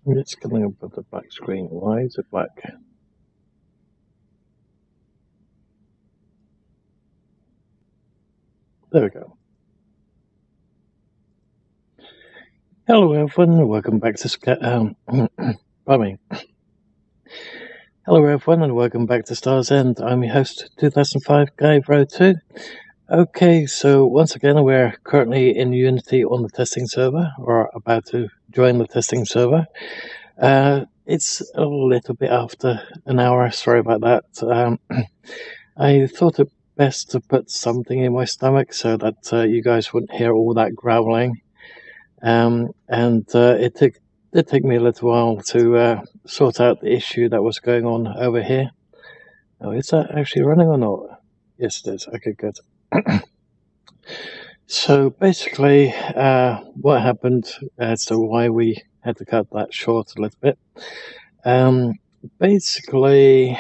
It's coming up with the black screen. Why is it black? There we go. Hello everyone, welcome back to pardon me. Hello everyone and welcome back to Stars End. I'm your host, 2005 Guy Road 2. Okay, so once again we're currently in Unity on the testing server, or about to join the testing server. It's a little bit after an hour, sorry about that. I thought it best to put something in my stomach so that you guys wouldn't hear all that growling. It did take me a little while to sort out the issue that was going on over here. Oh, is that actually running or not? Yes, it is. Okay, good. So basically, what happened as to why we had to cut that short a little bit. Basically,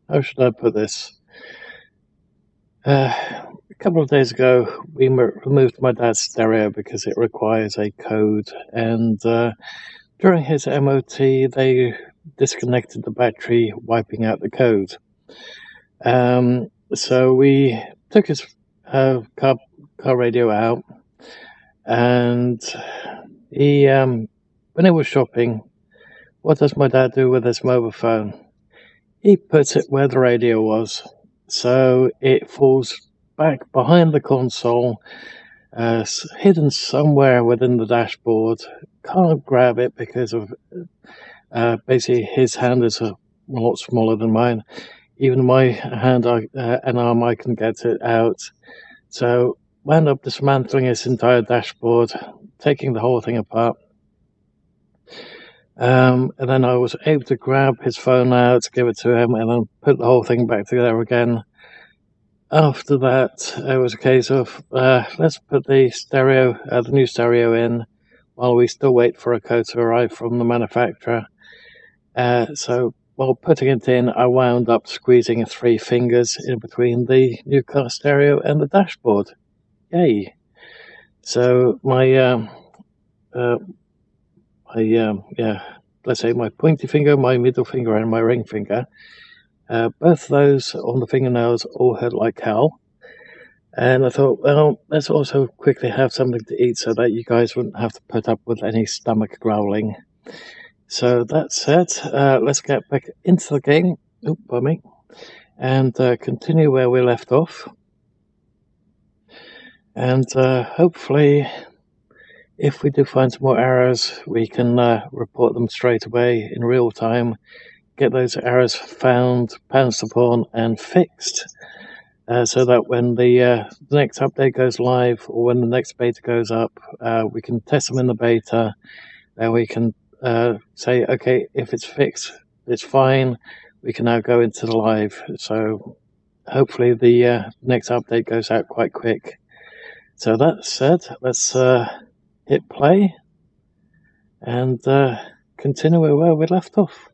how should I put this? A couple of days ago, we removed my dad's stereo because it requires a code, and during his MOT, they disconnected the battery, wiping out the code. So we took his car radio out, and he, when he was shopping, what does my dad do with his mobile phone? He puts it where the radio was, so it falls back behind the console, hidden somewhere within the dashboard. Can't grab it because of basically his hand is a lot smaller than mine. Even my hand and arm, I can get it out. So I end up dismantling his entire dashboard, taking the whole thing apart. And then I was able to grab his phone out, give it to him, and then put the whole thing back together again. After that, it was a case of let's put the stereo, the new stereo in, while we still wait for a code to arrive from the manufacturer. So while putting it in, I wound up squeezing 3 fingers in between the new car stereo and the dashboard. Yay! So let's say my pointy finger, my middle finger, and my ring finger. Both those on the fingernails all hurt like hell. And I thought, well, let's also quickly have something to eat so that you guys wouldn't have to put up with any stomach growling. So that said, let's get back into the game. Oop, by me. And continue where we left off. And hopefully, if we do find some more errors, we can report them straight away in real time, get those errors found, pounced upon, and fixed, so that when the next update goes live or when the next beta goes up, we can test them in the beta, and we can say, okay, if it's fixed, it's fine, we can now go into the live. So hopefully the next update goes out quite quick. So that said, let's hit play and continue where we left off.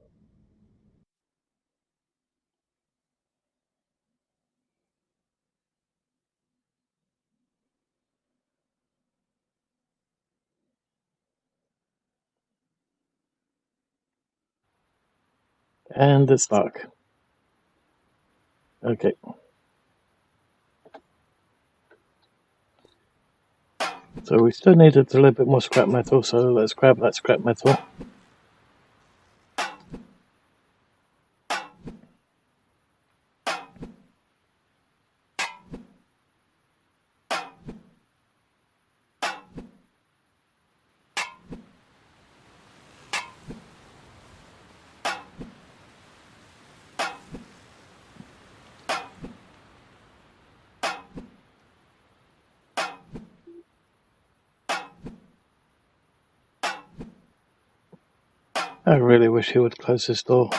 And it's dark. Okay. So we still needed a little bit more scrap metal, so let's grab that scrap metal. I really wish he would close this door.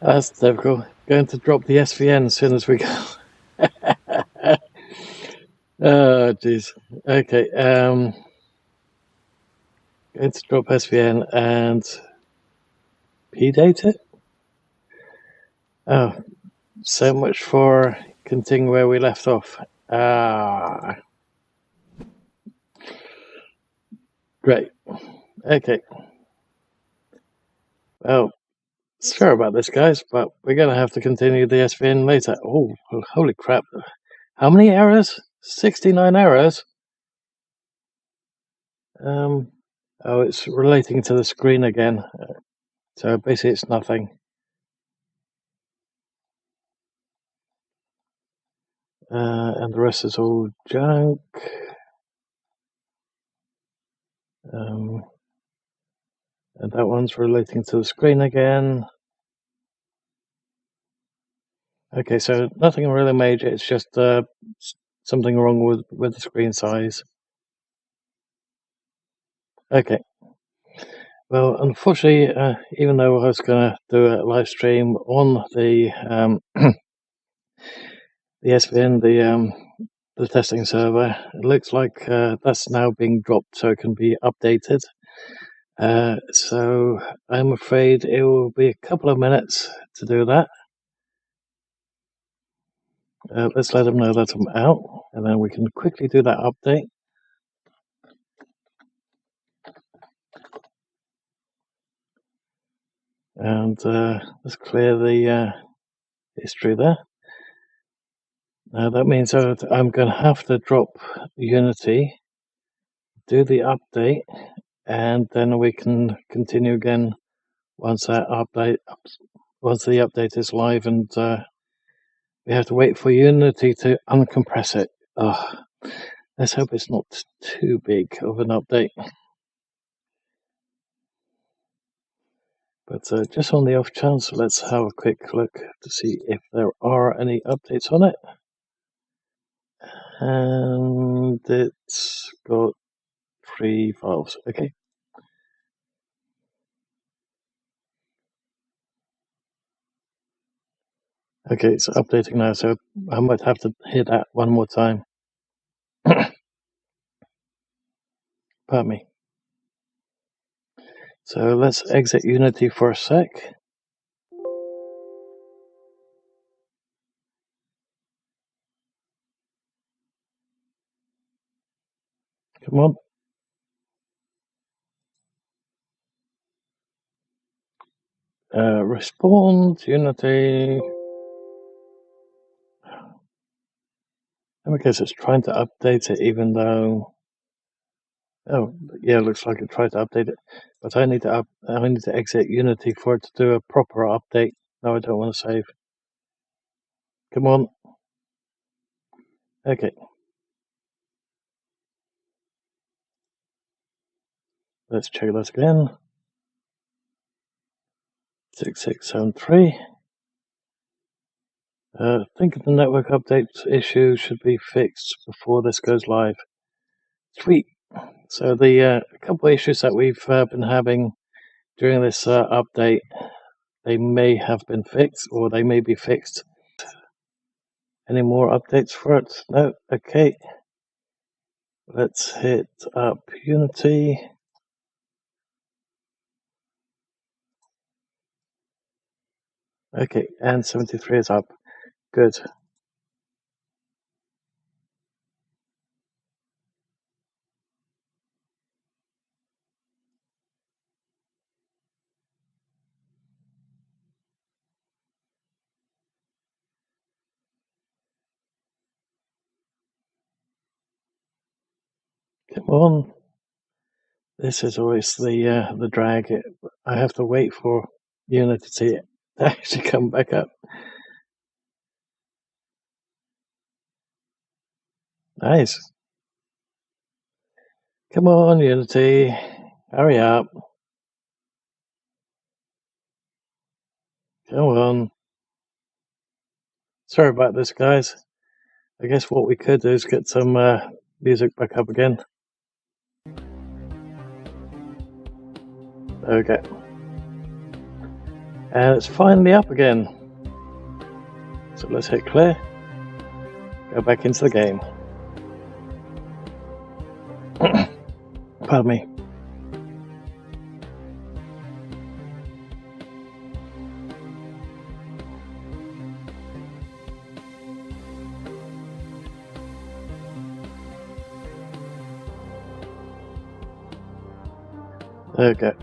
That's difficult. Going to drop the SVN as soon as we go. Oh, jeez. Okay. Going to drop SVN and P-date it? Oh, so much for continuing where we left off. Great. Okay. Well, sorry about this, guys, but we're going to have to continue the SVN later. Oh, holy crap. How many errors? 69 errors? Oh, it's relating to the screen again. So basically it's nothing. And the rest is all junk. And that one's relating to the screen again. Okay, so nothing really major. It's just something wrong with the screen size. Okay. Well, unfortunately, even though I was going to do a live stream on the the SVN, the testing server, it looks like that's now being dropped, so it can be updated. So I'm afraid it will be a couple of minutes to do that. Let's let them know that I'm out, and then we can quickly do that update. And let's clear the history there. Now that means that I'm going to have to drop Unity, do the update, and then we can continue again once the update is live, and we have to wait for Unity to uncompress it. Let's hope it's not too big of an update. But just on the off chance, let's have a quick look to see if there are any updates on it. And it's got 3 files. Okay. Okay, it's updating now, so I might have to hit that one more time. Pardon me. So let's exit Unity for a sec. Come on. Respond, Unity. I guess it's trying to update it even though... Oh, yeah, it looks like it tried to update it. But I need to exit Unity for it to do a proper update. No, I don't want to save. Come on. Okay. Let's check that again. 6673. I think the network update issue should be fixed before this goes live. Sweet. So the couple of issues that we've been having during this update, they may have been fixed, or they may be fixed. Any more updates for it? No? Okay. Let's hit up Unity. Okay, and 73 is up. Good. Come on. This is always the drag. I have to wait for Unity to actually come back up. Nice. Come on, Unity. Hurry up. Come on. Sorry about this, guys. I guess what we could do is get some music back up again. Okay. And it's finally up again. So let's hit clear. Go back into the game. Pardon me. There we go.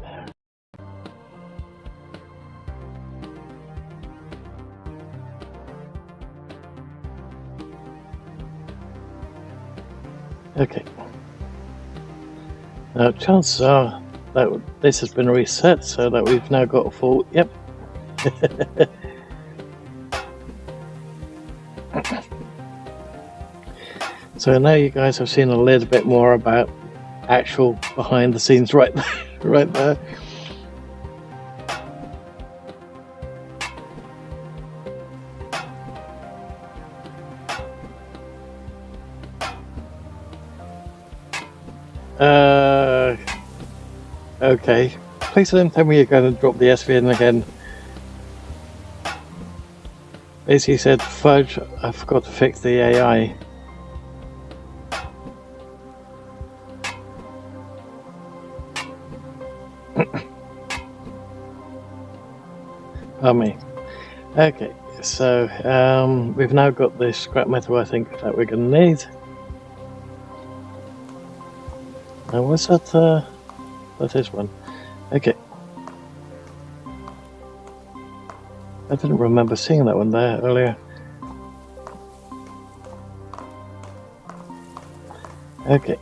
Okay. Now chances are that this has been reset so that we've now got a full. Yep. So now you guys have seen a little bit more about actual behind the scenes right there. Okay. Please don't tell me you're going to drop the SVN again. Basically said, fudge, I forgot to fix the AI. Pardon me. Okay, so we've now got the scrap metal I think that we're going to need. Now what's that? That is one. Okay. I didn't remember seeing that one there earlier. Okay.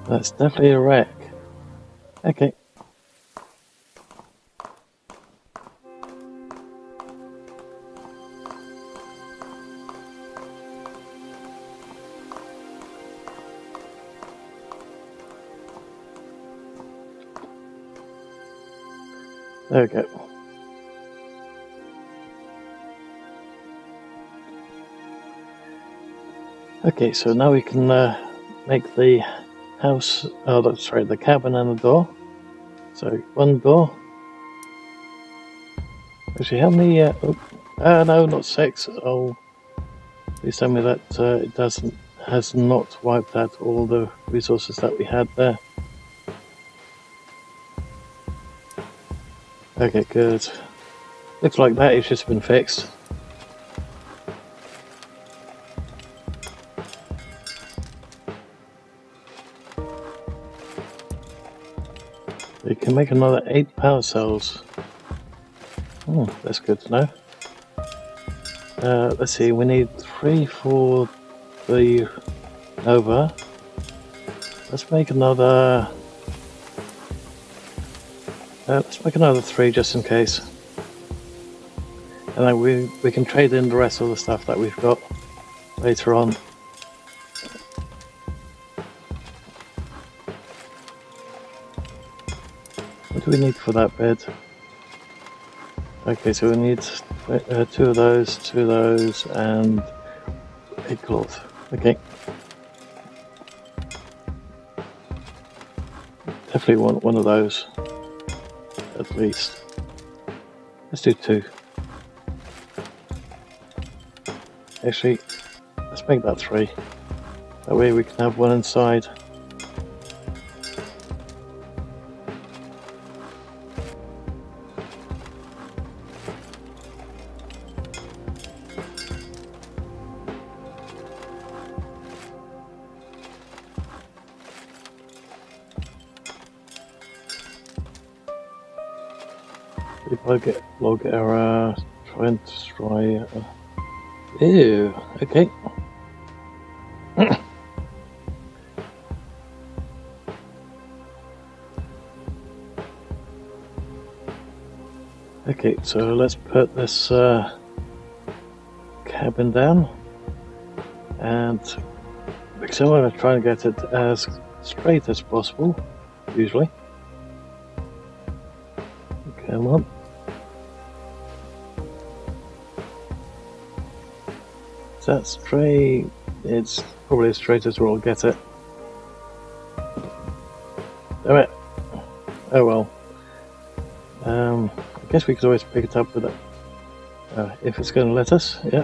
That's definitely a wreck. Okay. There we go. Okay, so now we can make the house, the cabin and the door. So one door. Actually, how many? No, not 6. Oh, please tell me that it has not wiped out all the resources that we had there. Okay, good. Looks like that has just been fixed. We can make another 8 power cells. That's good to know. Let's see, we need 3 for the Nova. Let's make another 3 just in case. And then we can trade in the rest of the stuff that we've got later on. What do we need for that bed? Okay, so we need 2 of those, and a cloth. Okay. Definitely want one of those, at least. Let's do 2. Actually, let's make that 3. That way we can have one inside. Log error, try and destroy. Ew, okay. Okay, so let's put this cabin down, and because I'm going to try and get it as straight as possible, usually. Come on. Is that straight? It's probably as straight as we'll get it. Damn it. Oh well. I guess we could always pick it up with it. If it's going to let us, yeah.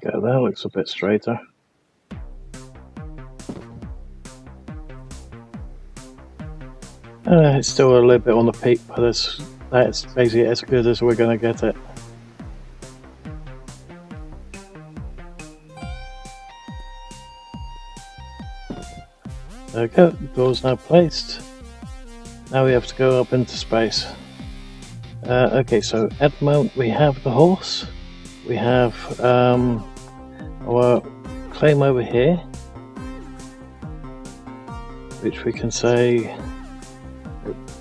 go, that looks a bit straighter. It's still a little bit on the peak, but that's basically as good as we're going to get it. There we go, door's now placed. Now we have to go up into space. Okay, so at the moment we have the horse, we have our claim over here, which we can say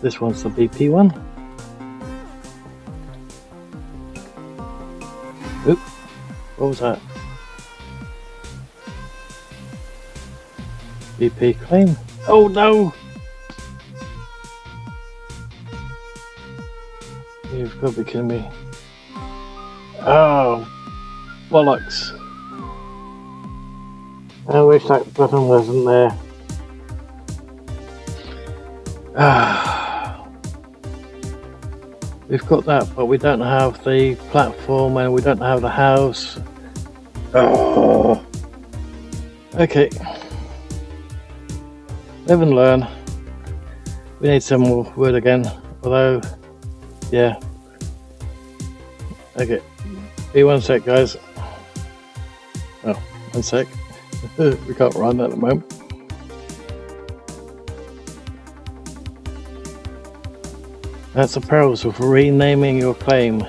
this one's the BP one. Oop, what was that? BP claim. Oh no! You've got to be kidding me. Oh, bollocks. I wish that button wasn't there. We've got that, but we don't have the platform and we don't have the house. Oh. Okay. Live and learn. We need some more wood again, although, yeah. Okay, be 1 sec, guys. Oh, 1 sec. We can't run at the moment. That's the perils of renaming your claim.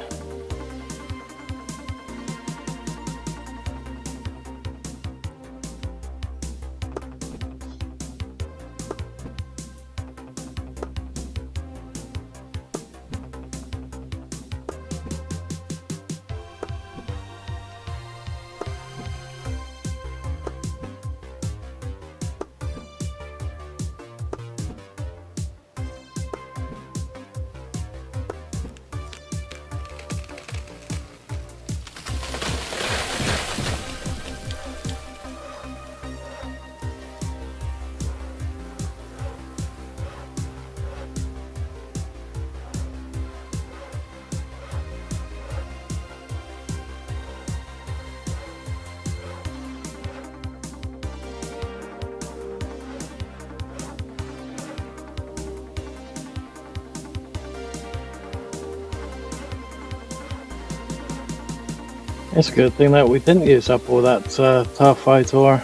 It's a good thing that we didn't use up all that tar fight ore,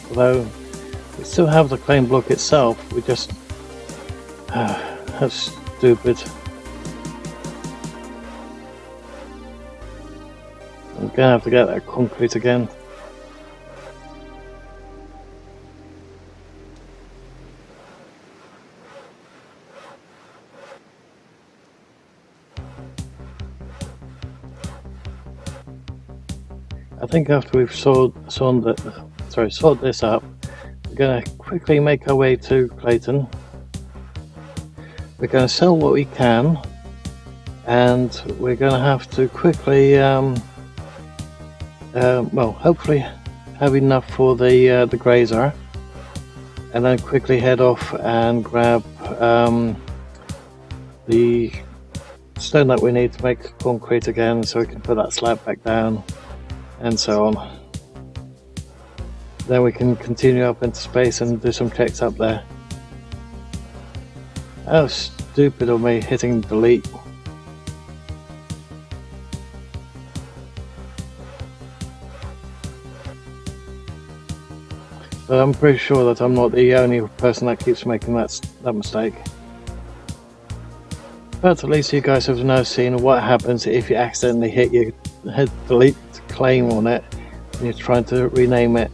although we still have the claim block itself. We just that's stupid. I'm gonna have to get that concrete again. I think after we've sorted this up, we're going to quickly make our way to Clayton. We're going to sell what we can, and we're going to have to quickly, well, hopefully have enough for the grazer, and then quickly head off and grab the stone that we need to make concrete again, so we can put that slab back down. And so on. Then we can continue up into space and do some checks up there. How stupid of me hitting delete. But I'm pretty sure that I'm not the only person that keeps making that mistake. But at least you guys have now seen what happens if you accidentally hit delete claim on it and you're trying to rename it.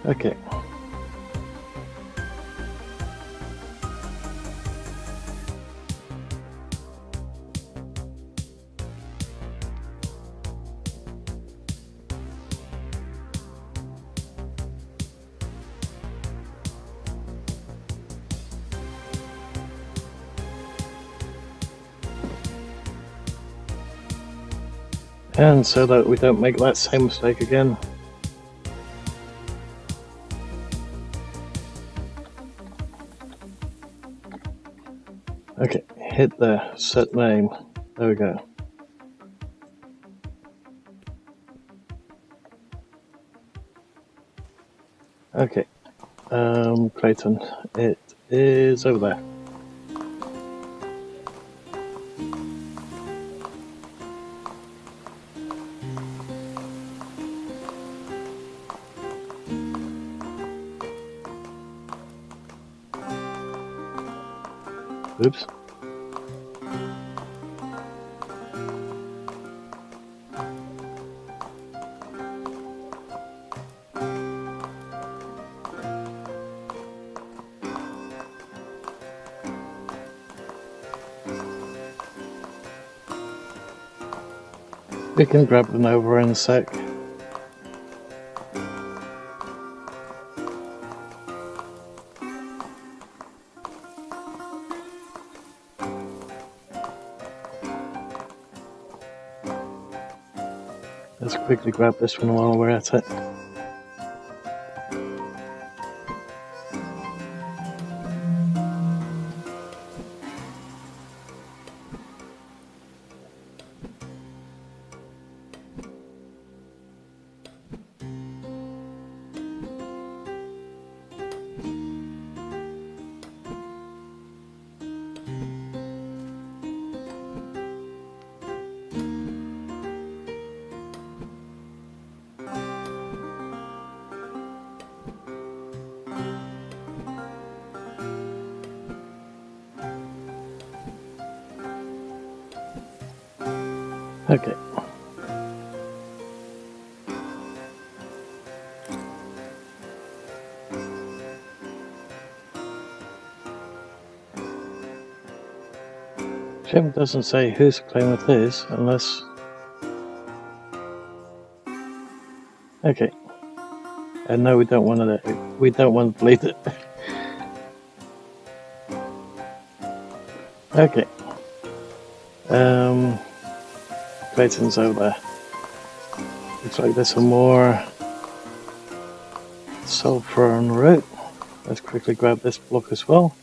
Okay. can so that we don't make that same mistake again. Okay, hit the set name. There we go. Okay, Clayton, it is over there. Oops. We can grab them over in a sec. Let's quickly grab this one while we're at it. Okay. Jim doesn't say whose claim it is unless... Okay. And no, we don't want to. We don't want to delete it. Okay. Clayton's over there. Looks like there's some more sulfur en route. Let's quickly grab this block as well.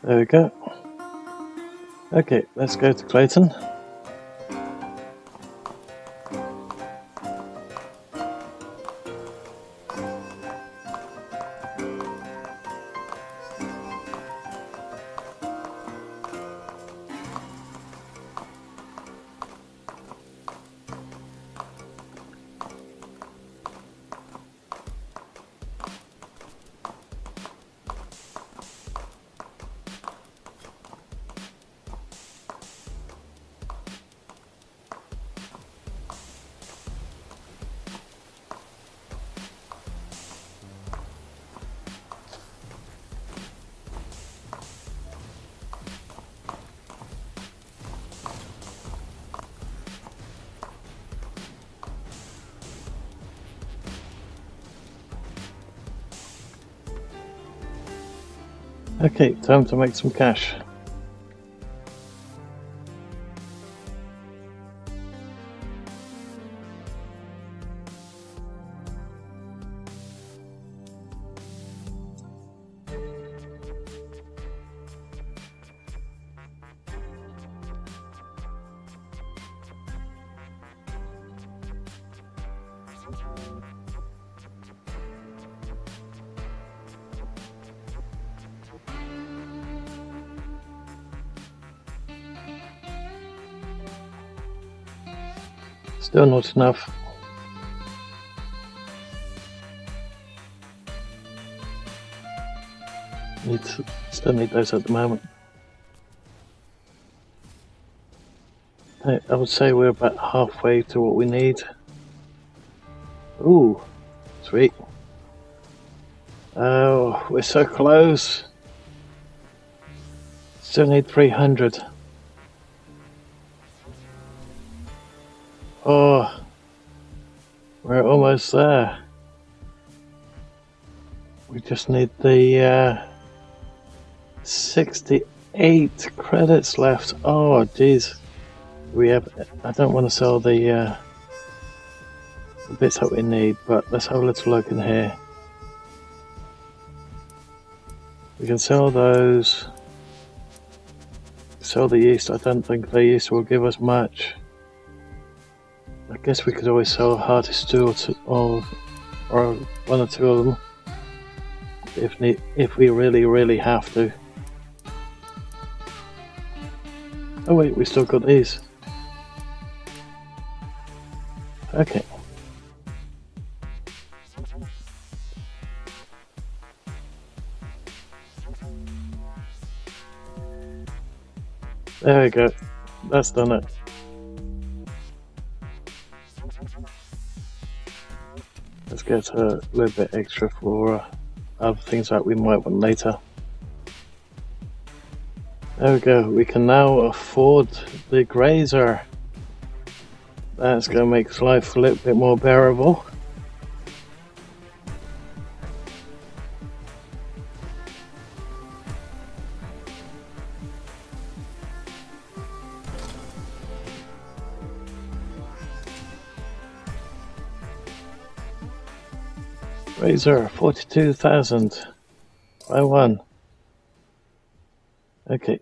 There we go. Okay, let's go to Clayton. Okay, time to make some cash. Still not enough. Still need those at the moment. I would say we're about halfway to what we need. Ooh, sweet. Oh, we're so close. Still need 300. Oh, we're almost there. We just need the 68 credits left. Oh, geez. I don't want to sell the bits that we need, but let's have a little look in here. We can sell those. Sell the yeast. I don't think the yeast will give us much. I guess we could always sell hearty stew or one or two of them if we really have to. Oh wait, we still got these. Okay. There we go. That's done it. Let's get a little bit extra for other things that we might want later. There we go. We can now afford the grazer. That's going to make life a little bit more bearable. Razor 42,000 by one. Okay,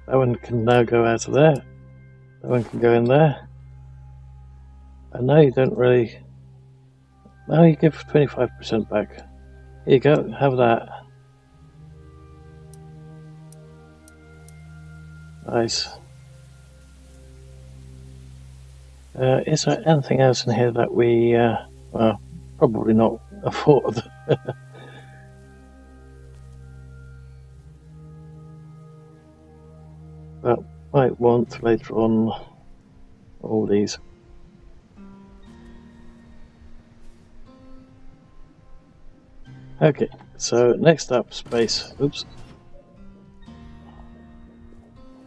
that one can now go out of there. That one can go in there. And now you don't really. Now you give 25% back. Here you go, have that. Nice. Is there anything else in here that we, well, probably not afford? But might want later on all these. Okay, so next up, space. Oops.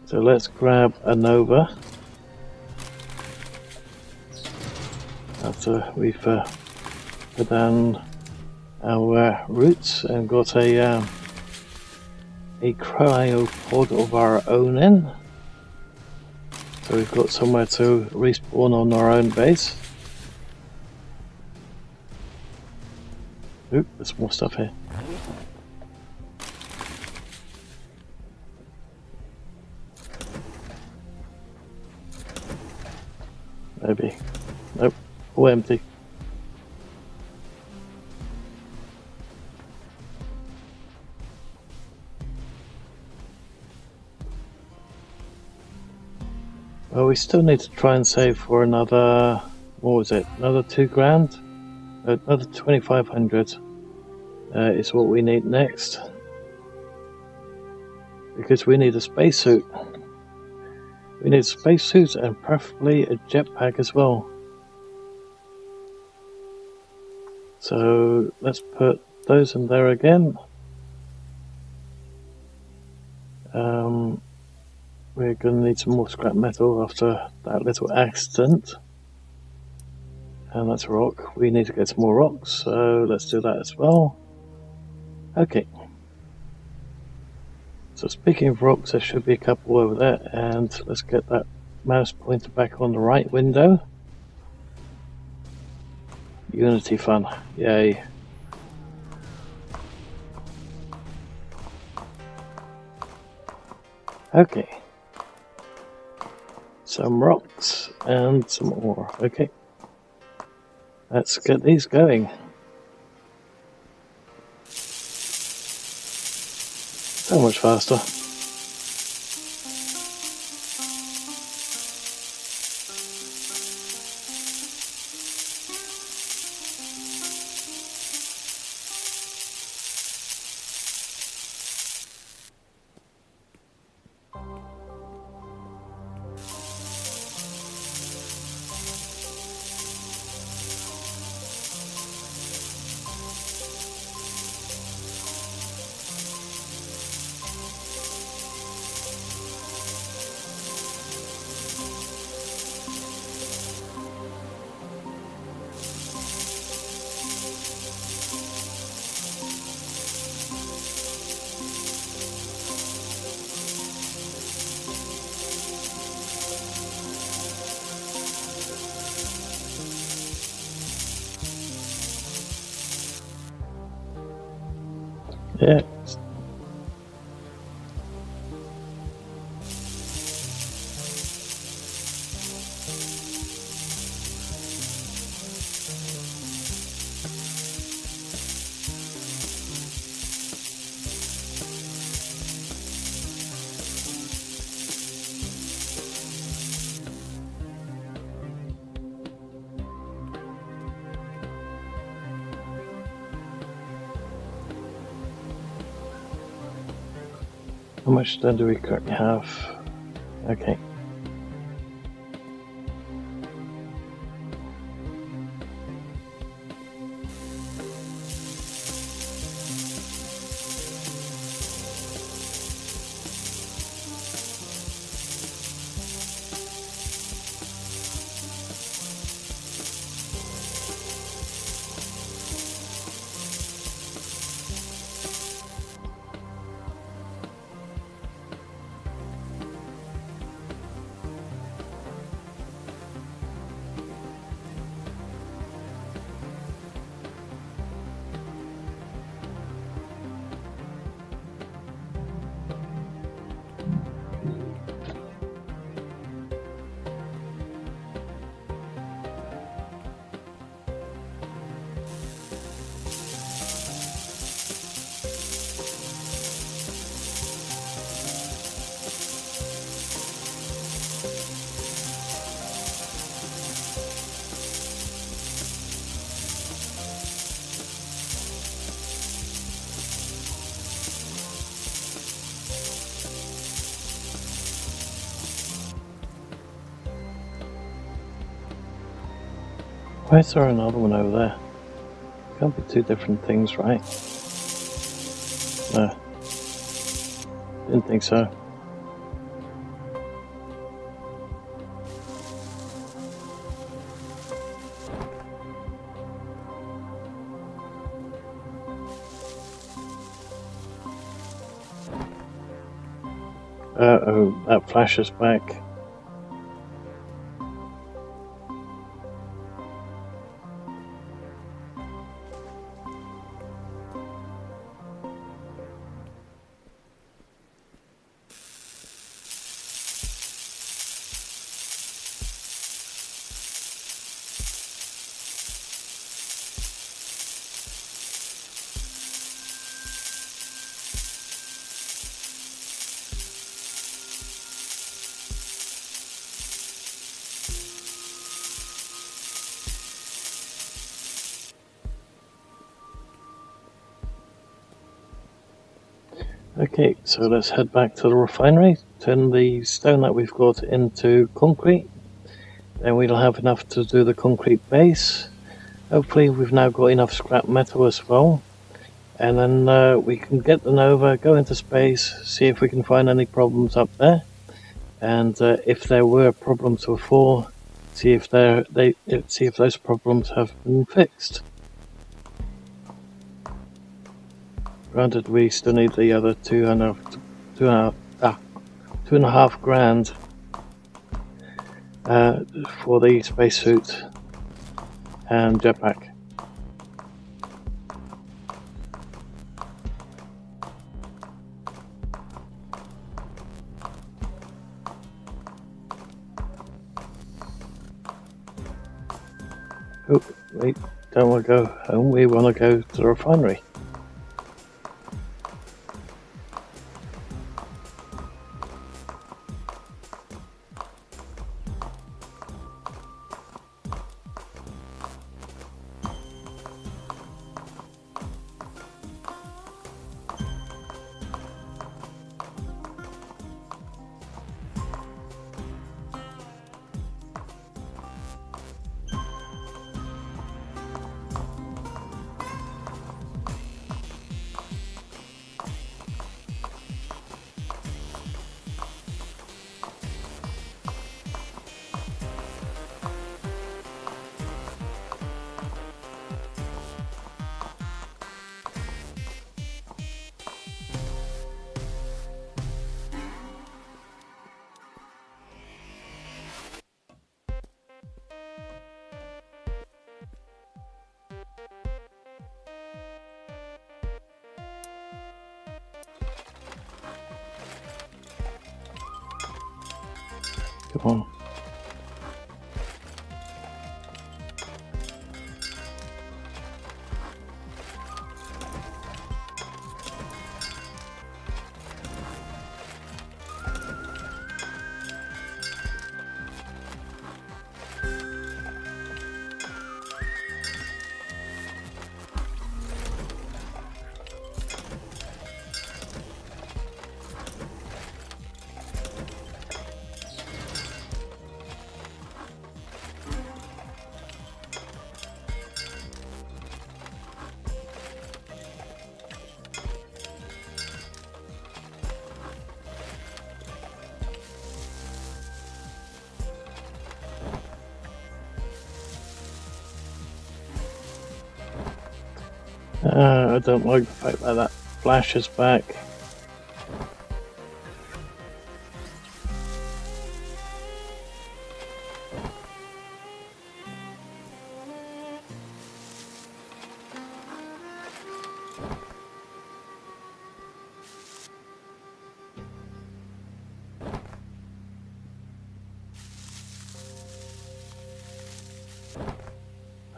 So let's grab a Nova. After we've put down our roots and got a cryopod of our own in. So we've got somewhere to respawn on our own base. Oop, there's more stuff here. Maybe. Nope, all empty. Well, we still need to try and save for another, what was it, another 2 grand? Another 2,500 is what we need next. Because we need a spacesuit. We need a spacesuit and preferably a jetpack as well. So let's put those in there again. We're going to need some more scrap metal after that little accident. And that's rock. We need to get some more rocks, so let's do that as well. Okay. So speaking of rocks, there should be a couple over there, and let's get that mouse pointer back on the right window. Unity fun, yay. Okay. Some rocks and some ore, okay. Let's get these going. So much faster. Yeah. How much stone do we currently have? Okay. Why is there another one over there? Can't be two different things, right? No. Didn't think so. Uh-oh, that flashes back. Okay, so let's head back to the refinery, turn the stone that we've got into concrete, then we'll have enough to do the concrete base. Hopefully we've now got enough scrap metal as well, and then we can get the Nova, go into space, see if we can find any problems up there, and if there were problems before, see if those problems have been fixed. Granted, we still need the other two and a half grand for the spacesuit and jetpack. Oh, wait, don't want to go home, we want to go to the refinery. on. I don't like the fact that that flashes back.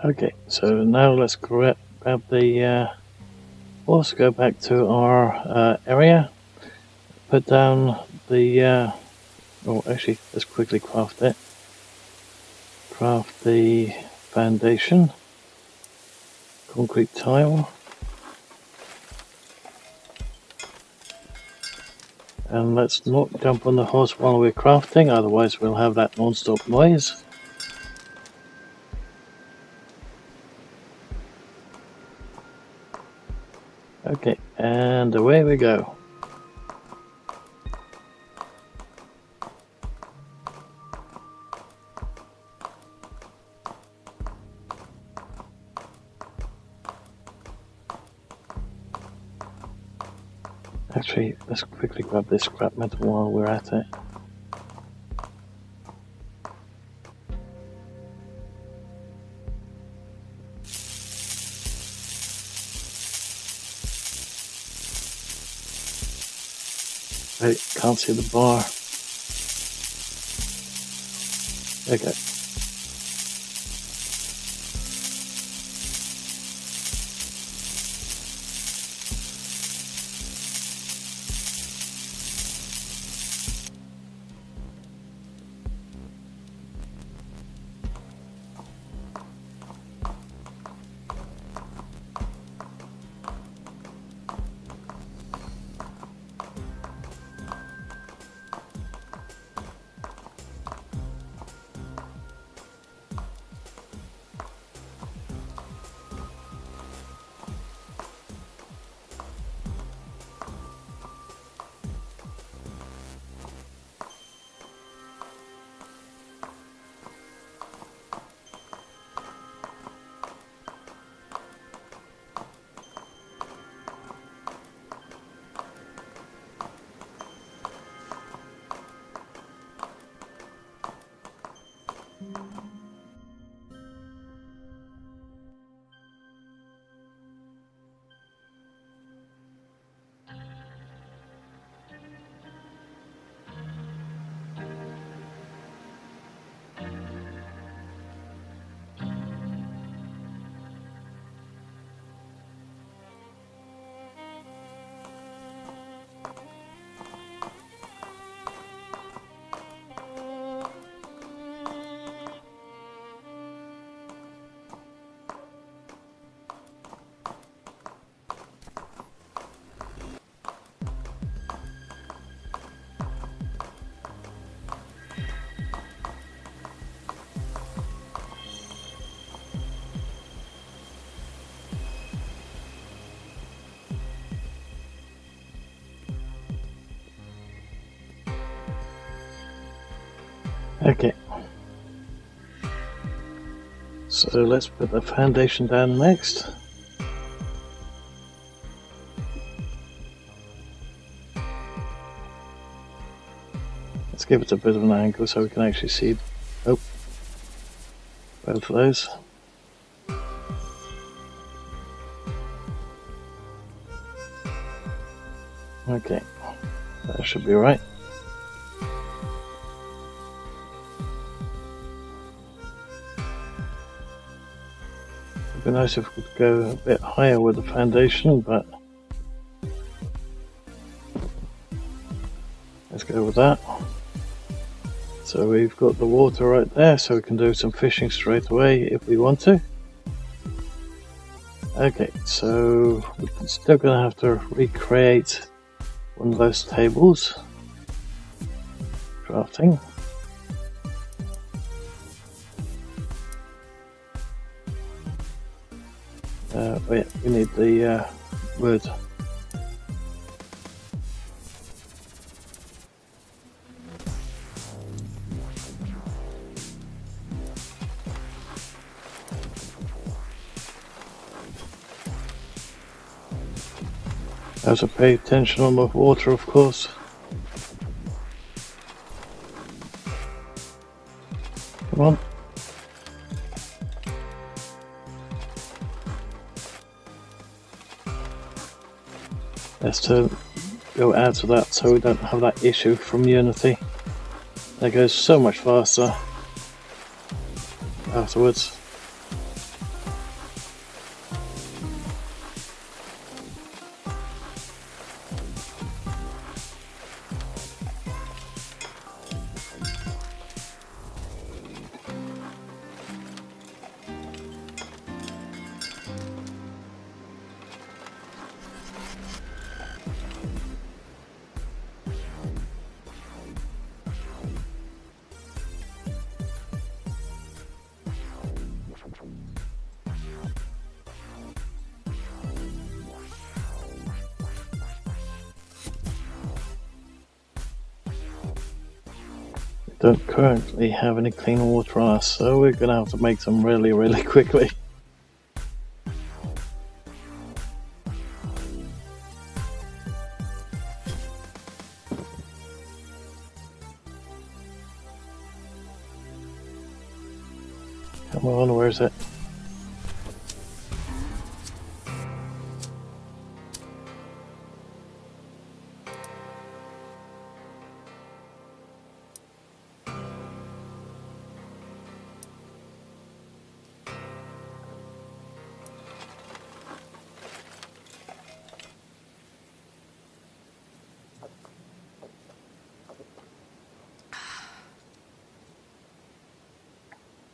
Okay, so now let's grab the horse, go back to our area, put down the, oh actually let's quickly craft it. Craft the foundation, concrete tile, and let's not jump on the horse while we're crafting, otherwise we'll have that non-stop noise. Okay, and away we go. Actually, let's quickly grab this scrap metal while we're at it. Wait, can't see the bar. Okay. Okay. So let's put the foundation down next. Let's give it a bit of an angle so we can actually see both of those. Okay, that should be right. be nice if we could go a bit higher with the foundation, but let's go with that. So we've got the water right there, so we can do some fishing straight away if we want to. Okay, so we're still going to have to recreate one of those tables. Crafting. Yeah, we need the wood. I have to pay attention on the water, of course. Come on. Let's go out to that so we don't have that issue from Unity. That goes so much faster afterwards. Don't currently have any clean water on us, so we're going to have to make some really quickly. Come on, where's it?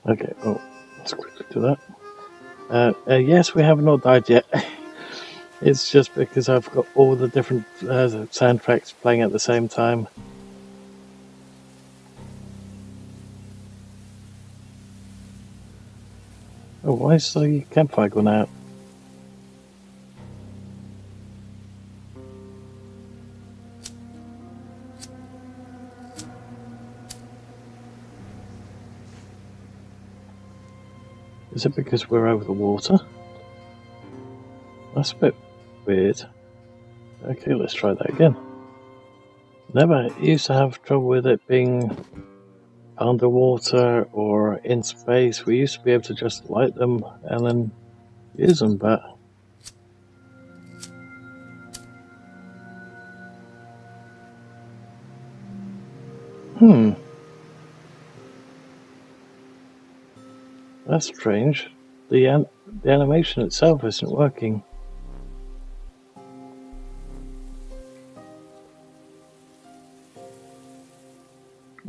Okay, oh, let's quickly do that. Yes, we have not died yet. It's just because I've got all the different soundtracks playing at the same time. Oh, why is the campfire gone out? Is it because we're over the water? That's a bit weird. Okay, let's try that again. Never used to have trouble with it being underwater or in space. We used to be able to just light them and then use them, but that's strange. The animation itself isn't working.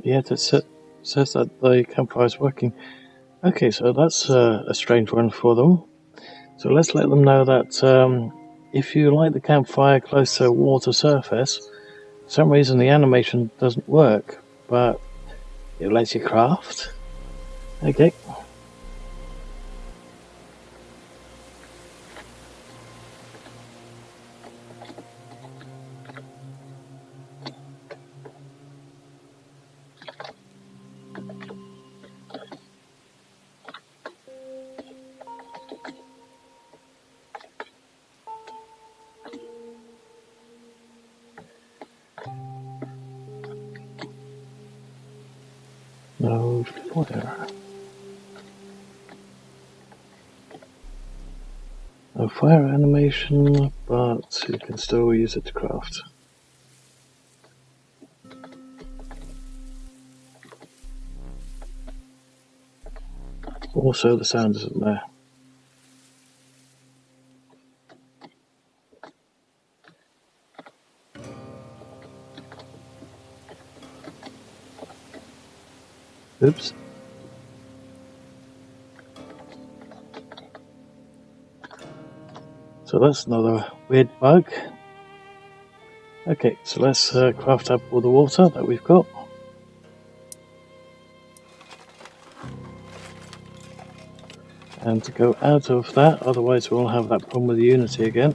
Yet it says that the campfire is working. Okay, so that's a strange one for them. So let's let them know that if you light the campfire close to a water surface, for some reason the animation doesn't work, but it lets you craft. Okay. No fire. No fire animation, but you can still use it to craft. Also, the sound isn't there. Oops. So that's another weird bug. Okay, so let's craft up all the water that we've got. And to go out of that, otherwise we'll have that problem with Unity again.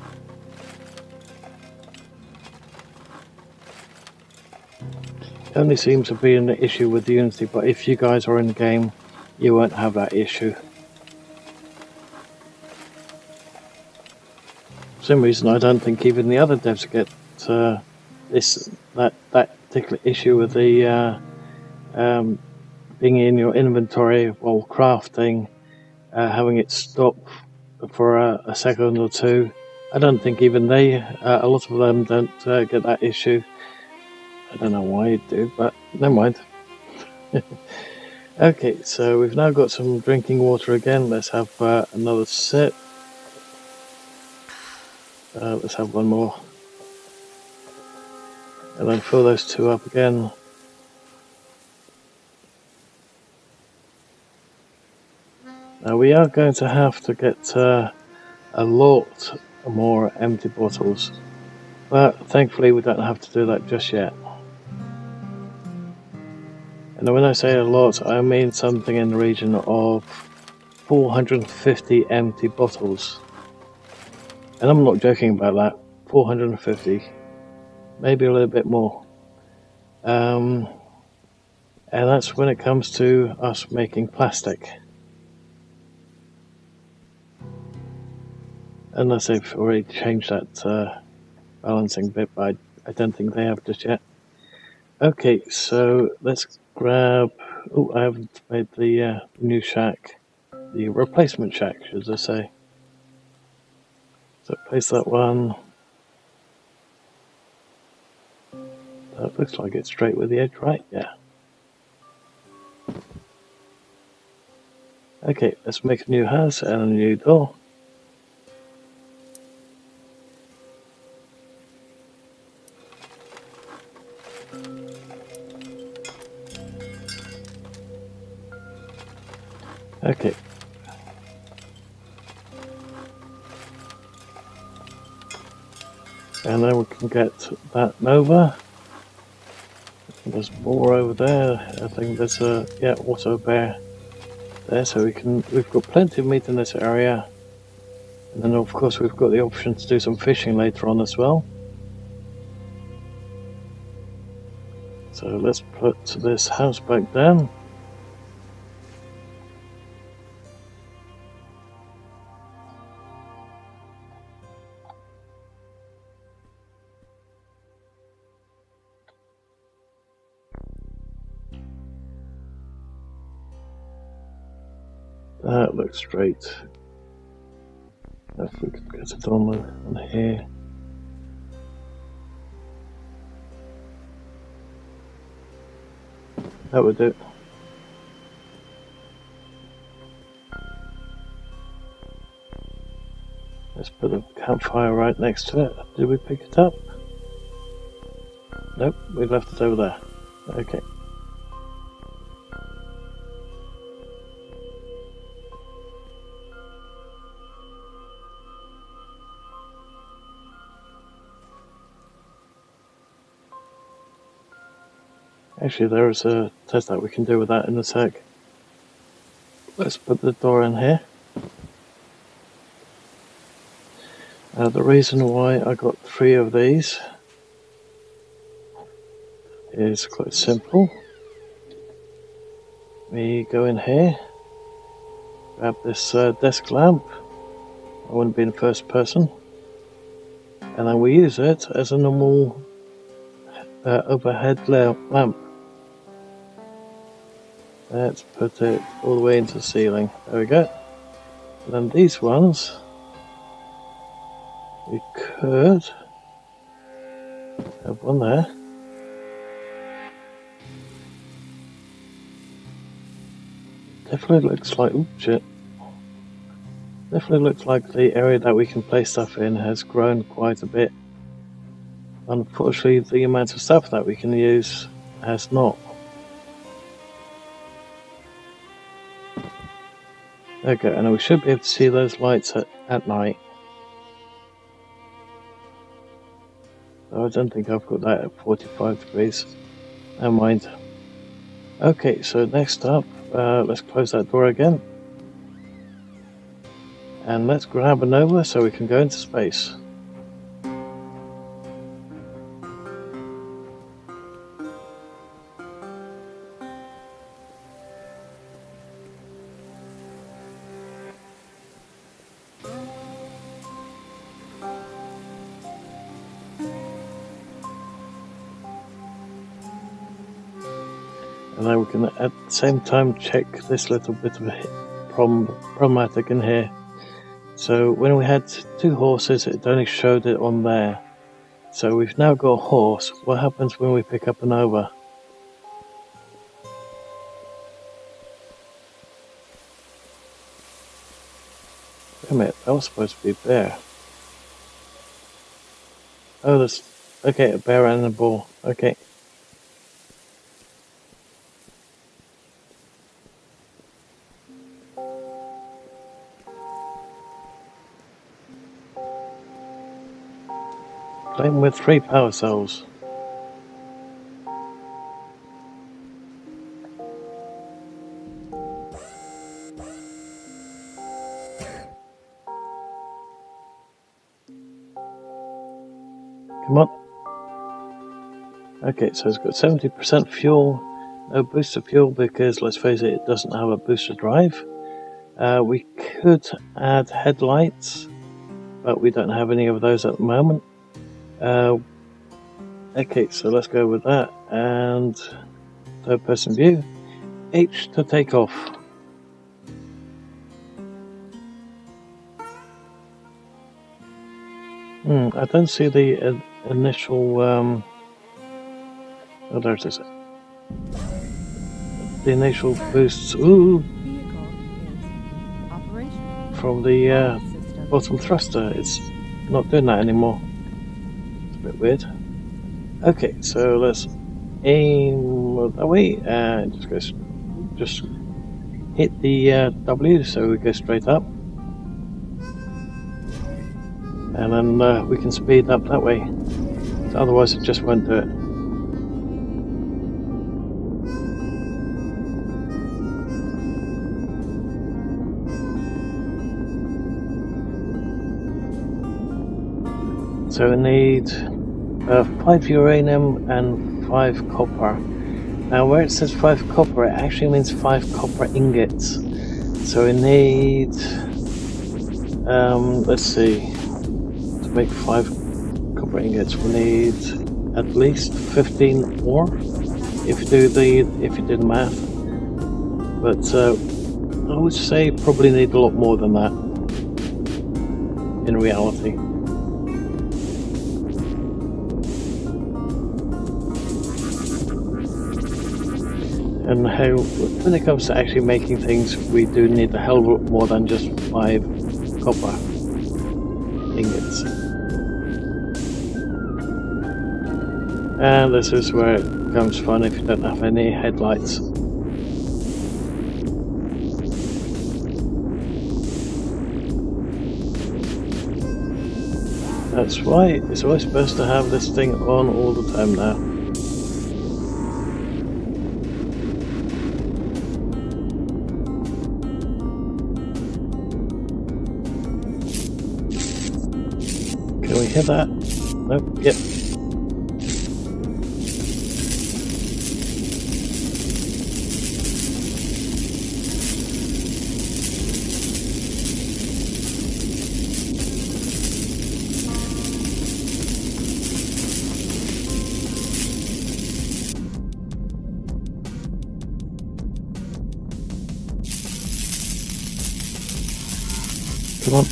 It only seems to be an issue with Unity, but if you guys are in the game, you won't have that issue. For some reason, I don't think even the other devs get that particular issue with the being in your inventory while crafting, having it stop for a second or two. I don't think even they, a lot of them don't get that issue. I don't know why you do, but never mind. Okay, so we've now got some drinking water again. Let's have another sip. Let's have one more. And then fill those two up again. Now we are going to have to get a lot more empty bottles, but thankfully we don't have to do that just yet. And when I say a lot, I mean something in the region of 450 empty bottles. And I'm not joking about that, 450, maybe a little bit more. And that's when it comes to us making plastic. Unless they've already changed that balancing bit, but I don't think they have just yet. Okay, so let's grab... Oh, I haven't made the new shack. The replacement shack, should I say. So place that one. That looks like it's straight with the edge, right? Yeah. Okay, let's make a new house and a new door. Okay. And then we can get that Nova. There's more over there. I think there's a auto bear there, so we've got plenty of meat in this area. And then of course we've got the option to do some fishing later on as well. So let's put this house back down. That looks straight. If we could get it on here. That would do. Let's put a campfire right next to it. Did we pick it up? Nope, we left it over there. Okay. Actually, there is a test that we can do with that in a sec. Let's put the door in here. The reason why I got 3 of these is quite simple. We go in here, grab this desk lamp. I want to be in first person, and then we use it as a normal overhead lamp. Let's put it all the way into the ceiling. There we go. And then these ones, we could have one there. Definitely looks like, oops, shit. Definitely looks like the area that we can place stuff in has grown quite a bit. Unfortunately, the amount of stuff that we can use has not. Okay, and we should be able to see those lights at night. I don't think I've got that at 45 degrees. Never mind. Okay, so next up, let's close that door again. And let's grab a Nova so we can go into space. And then we can at the same time check this little bit of problematic in here. So when we had 2 horses, it only showed it on there. So we've now got a horse. What happens when we pick up a Nova? Wait a minute, that was supposed to be a bear. Oh, there's... Okay, a bear and a bull. Okay. Playing with 3 power cells. Come on. Okay, so it's got 70% fuel, no booster fuel because, let's face it, it doesn't have a booster drive. We could add headlights, but we don't have any of those at the moment. Okay, so let's go with that, and third person view, H to take off. I don't see the initial, oh, there it is. The initial boosts, ooh, from the bottom thruster. It's not doing that anymore. It's a bit weird. Okay, so let's aim that way and just hit the W so we go straight up. And then we can speed up that way. So otherwise it just won't do it. So we need 5 uranium and 5 copper. Now where it says 5 copper, it actually means 5 copper ingots. So we need, let's see, to make 5 copper ingots we need at least 15 ore, if you do the math. But I would say probably need a lot more than that in reality. And how, when it comes to actually making things, we do need a hell of a lot more than just 5 copper ingots. And this is where it becomes fun if you don't have any headlights. That's why it's always best to have this thing on all the time now. Can we hit that? Nope, yep. Come on.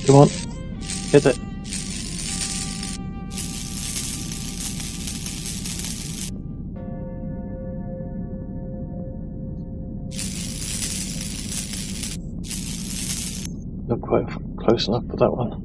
Come on, hit it. Not quite close enough for that one.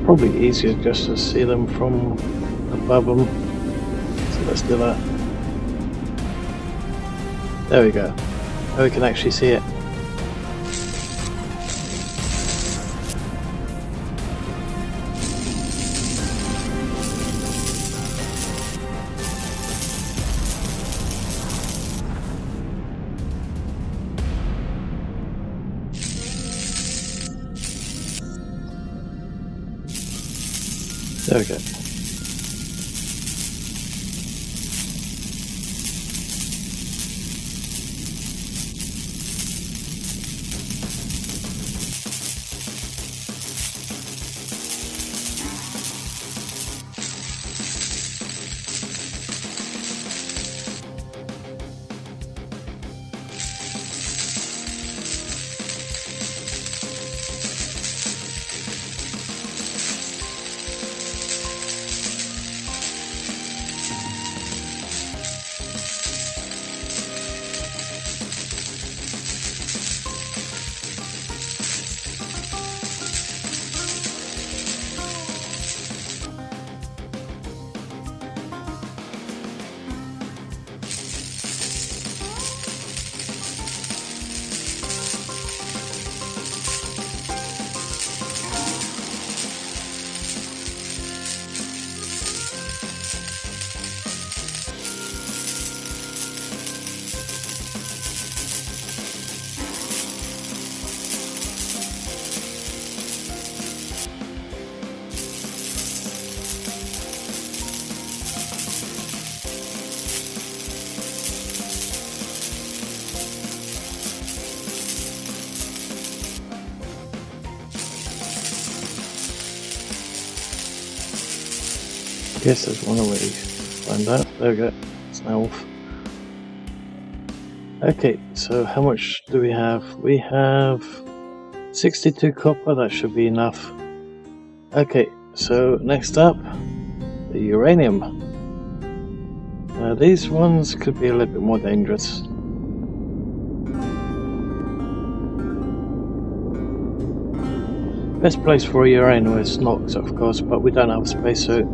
Probably easier just to see them from above them, so let's do that. There we go. Now we can actually see it. There we go. Yes, there's one away. Find that. There we go. It's now off. Okay, so how much do we have? We have 62 copper. That should be enough. Okay, so next up, the uranium. Now these ones could be a little bit more dangerous. Best place for a uranium is Nox, of course, but we don't have a spacesuit.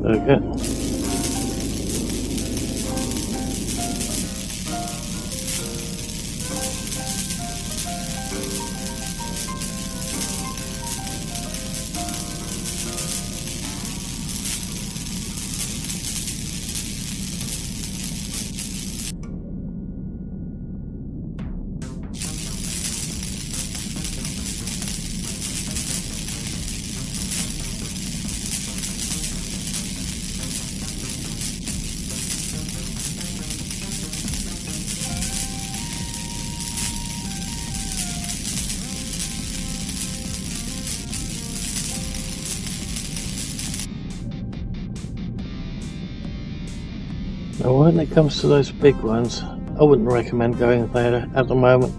Okay. Now when it comes to those big ones, I wouldn't recommend going there at the moment.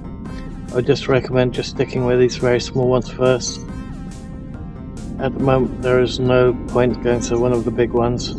I would just recommend just sticking with these very small ones first. At the moment there is no point going to one of the big ones.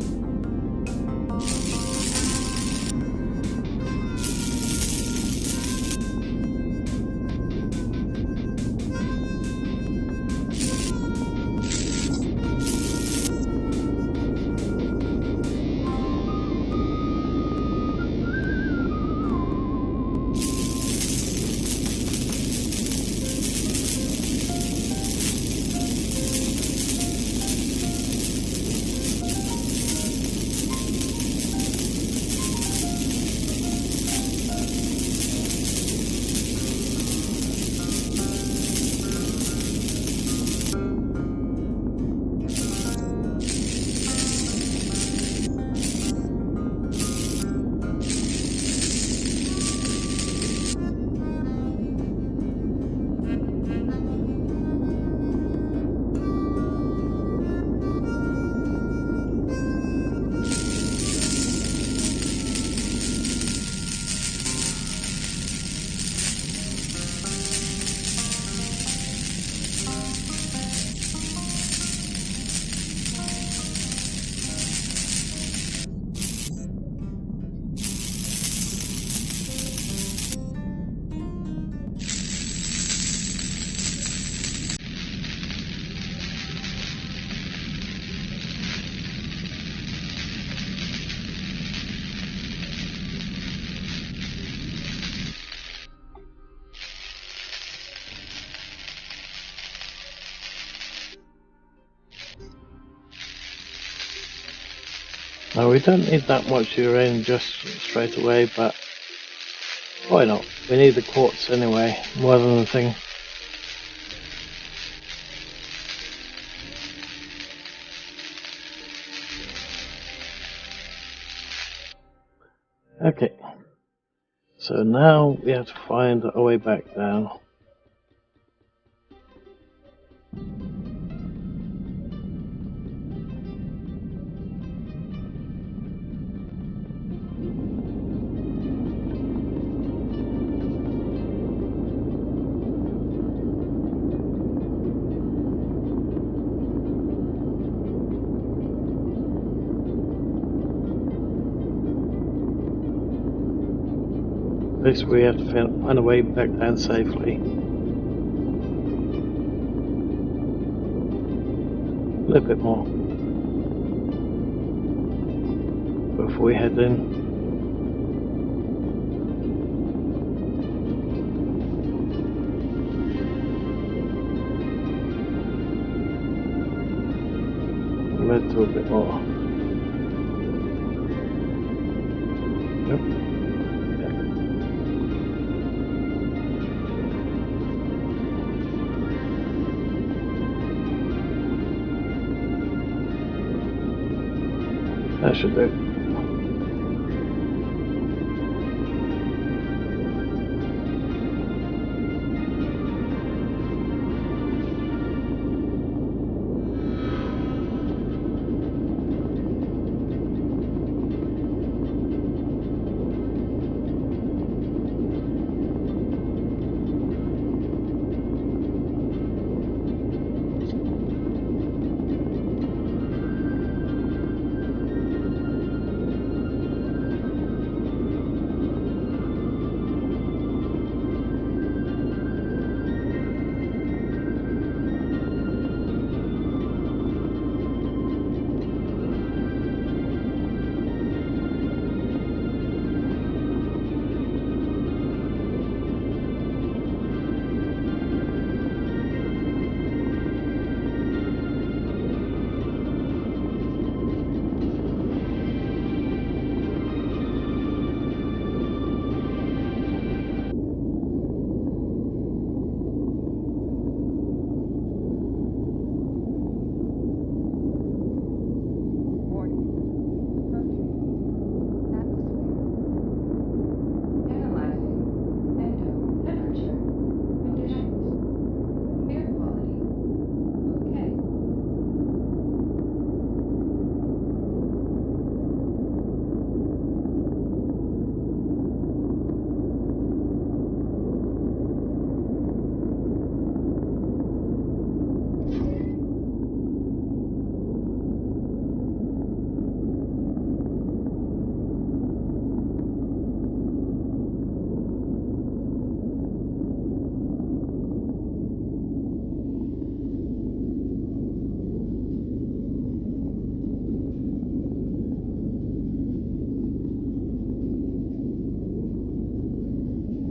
Now we don't need that much uranium just straight away, but why not? We need the quartz anyway, more than the thing. Okay, so now we have to find a way back down. At least we have to find a way back down safely. A little bit more before we head in. A little bit more. Yep. That should do.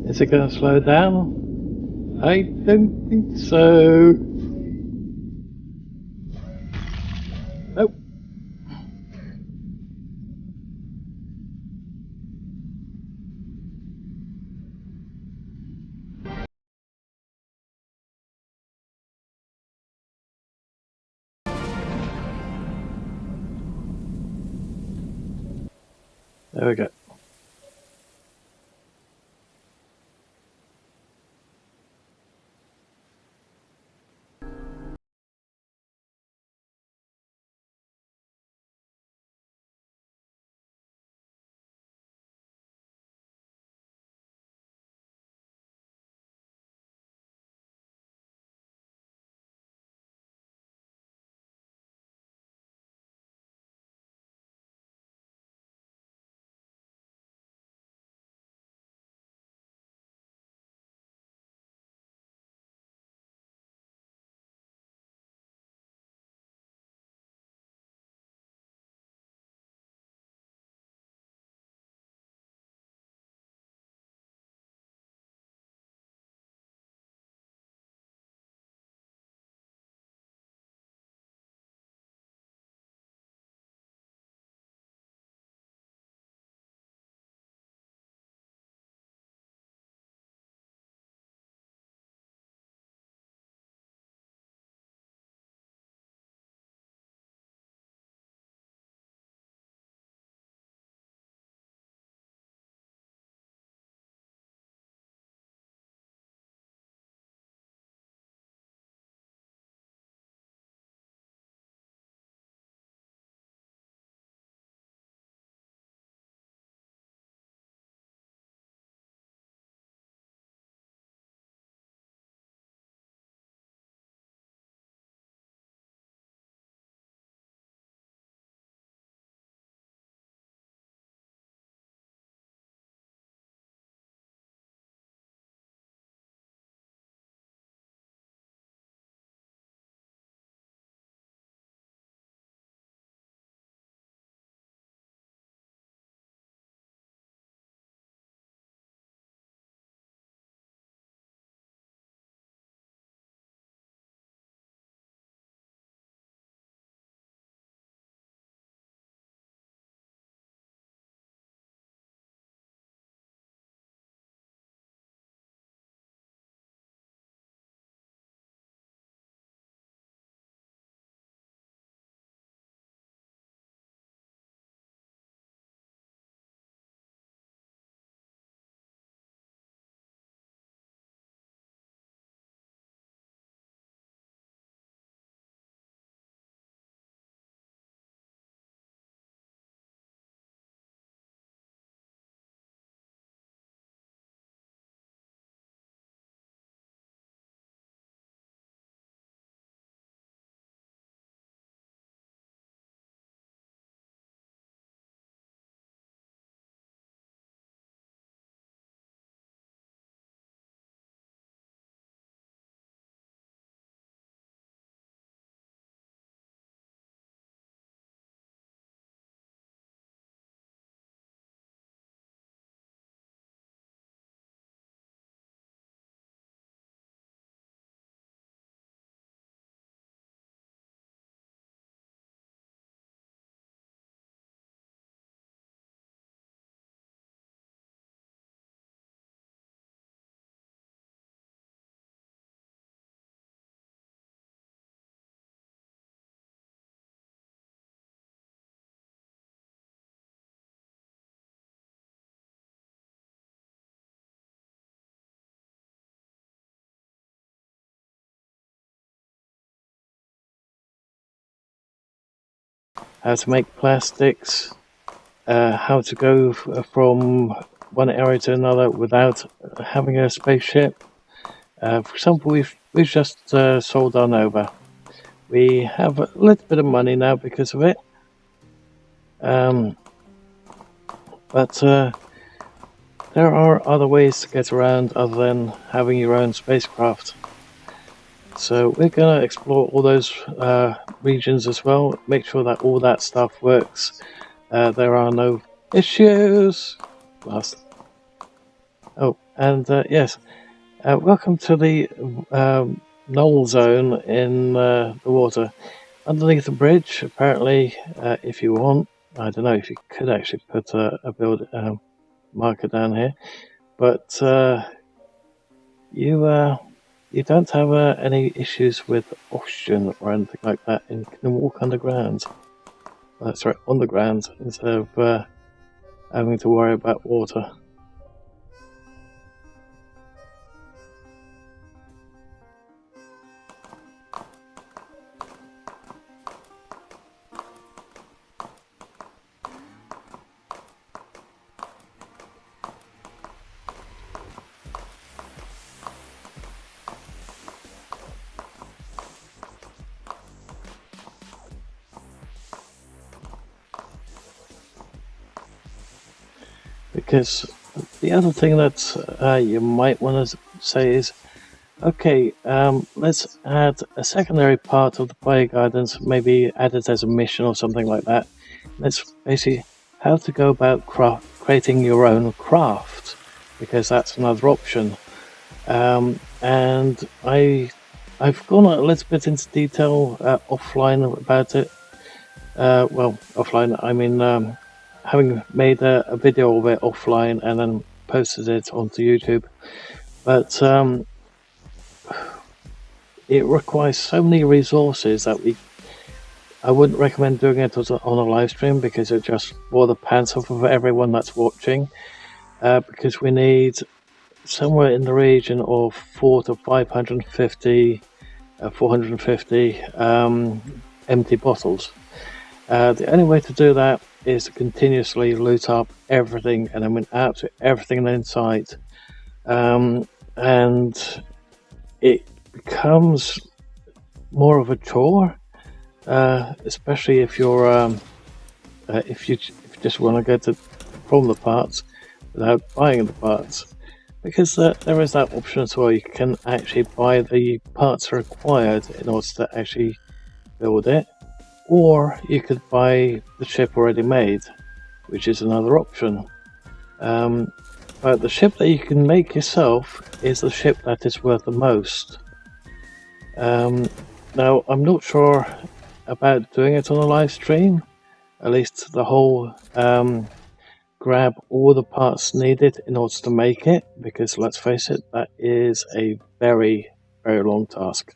Is it going to slow down? I don't think so. Nope. There we go. How to make plastics, how to go from one area to another without having a spaceship. For example, we've just sold our Nova. We have a little bit of money now because of it, but there are other ways to get around other than having your own spacecraft. So we're going to explore all those regions as well, make sure that all that stuff works. There are no issues. Oh, And yes, welcome to the null zone in the water. Underneath the bridge, apparently, if you want, I don't know if you could actually put a build marker down here, but you don't have any issues with oxygen or anything like that, and you can walk underground. Sorry, on the ground instead of having to worry about water. Because the other thing that you might want to say is, okay, let's add a secondary part of the player guidance, maybe add it as a mission or something like that. That's basically how to go about creating your own craft, because that's another option. And I've gone a little bit into detail offline about it. Well, offline, I mean having made a video of it offline and then posted it onto YouTube. But it requires so many resources that I wouldn't recommend doing it on a live stream, because it just bore the pants off of everyone that's watching. Because we need somewhere in the region of 400 to 550, 450 empty bottles. The only way to do that is to continuously loot up everything, and I mean absolutely everything in sight. And it becomes more of a chore, especially if you're if you just want to go from the parts without buying the parts, because there is that option as well. You can actually buy the parts required in order to actually build it, or you could buy the ship already made, which is another option. But the ship that you can make yourself is the ship that is worth the most. Now, I'm not sure about doing it on a live stream, at least the whole grab all the parts needed in order to make it, because let's face it, that is a very, very long task.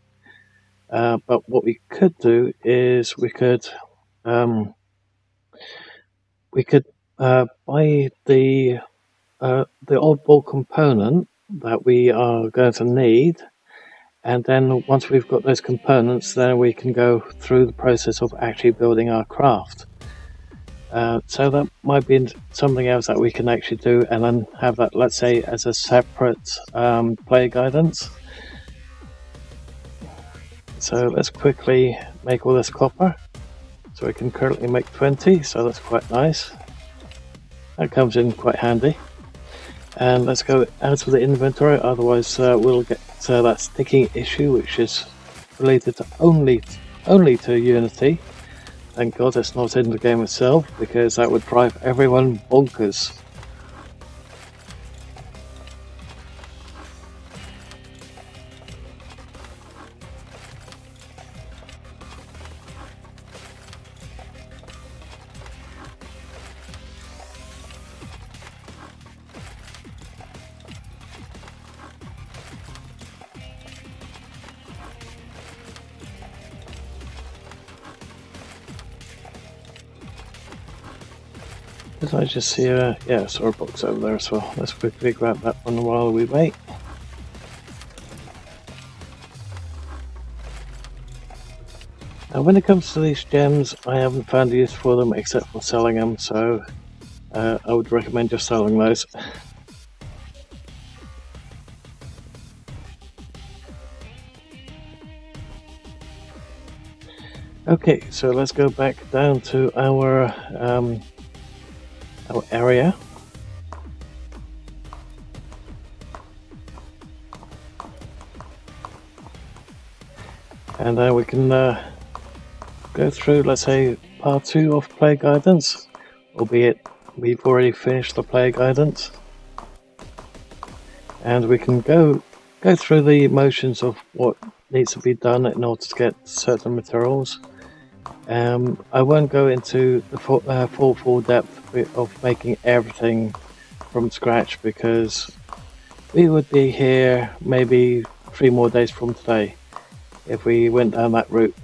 But what we could do is we could buy the oddball component that we are going to need, and then once we've got those components, then we can go through the process of actually building our craft. So that might be something else that we can actually do, and then have that, let's say, as a separate player guidance. So let's quickly make all this copper. So we can currently make 20, so that's quite nice. That comes in quite handy. And let's go out of the inventory, otherwise we'll get that sticking issue, which is related to only to Unity. Thank God it's not in the game itself, because that would drive everyone bonkers. Did I just see yeah, I saw a box over there as well. Let's quickly grab that one while we wait. Now, when it comes to these gems, I haven't found a use for them except for selling them, so I would recommend just selling those. Okay, so let's go back down to our area. And then we can go through, let's say, part 2 of player guidance, albeit we've already finished the player guidance. and we can go through the motions of what needs to be done in order to get certain materials. I won't go into the full depth of making everything from scratch, because we would be here maybe 3 more days from today if we went down that route.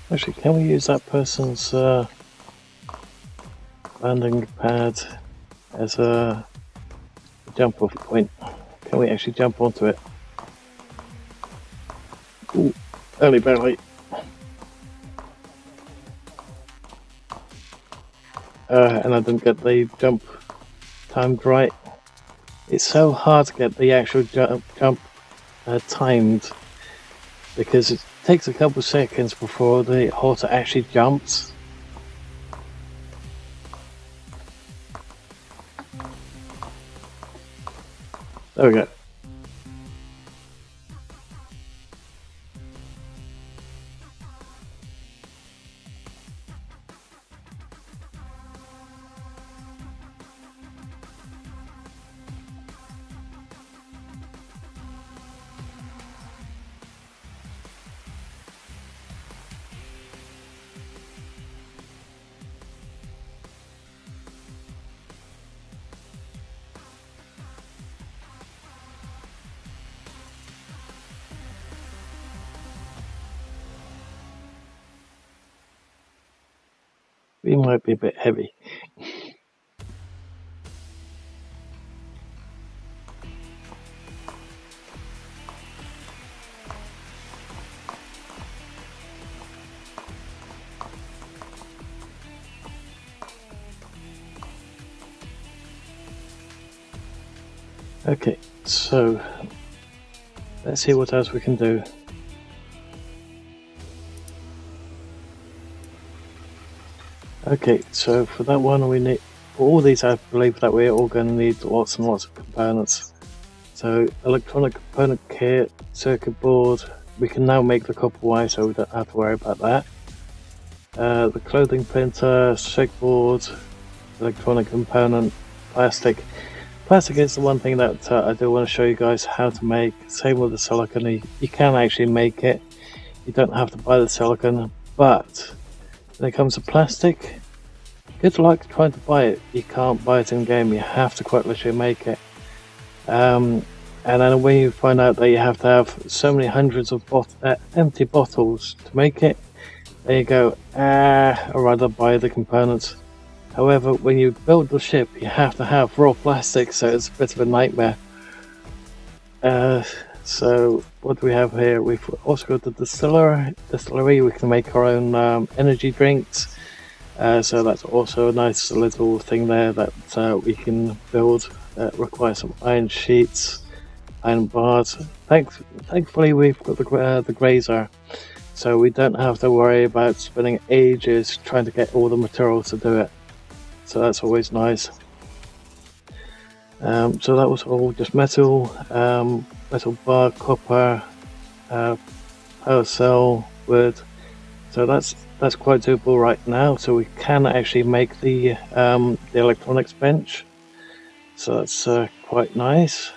Actually, can we use that person's landing pad as a jump off point? Can we actually jump onto it? Ooh, early belly. And I didn't get the jump timed right. It's so hard to get the actual jump timed, because it takes a couple seconds before the halter actually jumps. There we go. We might be a bit heavy. Okay, so let's see what else we can do. Okay, so for that one we need, for all these I believe that we're all going to need lots and lots of components. So electronic component kit, circuit board, we can now make the copper wire, so we don't have to worry about that. The clothing printer, circuit board, electronic component, plastic. Plastic is the one thing that I do want to show you guys how to make. Same with the silicon, you can actually make it. You don't have to buy the silicon, but when it comes to plastic, good luck trying to buy it. You can't buy it in game, you have to quite literally make it. And then when you find out that you have to have so many hundreds of empty bottles to make it, there you go, I'd rather buy the components. However, when you build the ship, you have to have raw plastic, so it's a bit of a nightmare. So what do we have here? We've also got the distillery. We can make our own energy drinks. So that's also a nice little thing there that we can build. Requires some iron sheets, iron bars. Thankfully, we've got the grazer, so we don't have to worry about spending ages trying to get all the materials to do it. So that's always nice. So that was all just metal, metal bar, copper, power cell, wood. So that's quite doable right now. So we can actually make the electronics bench. So that's quite nice.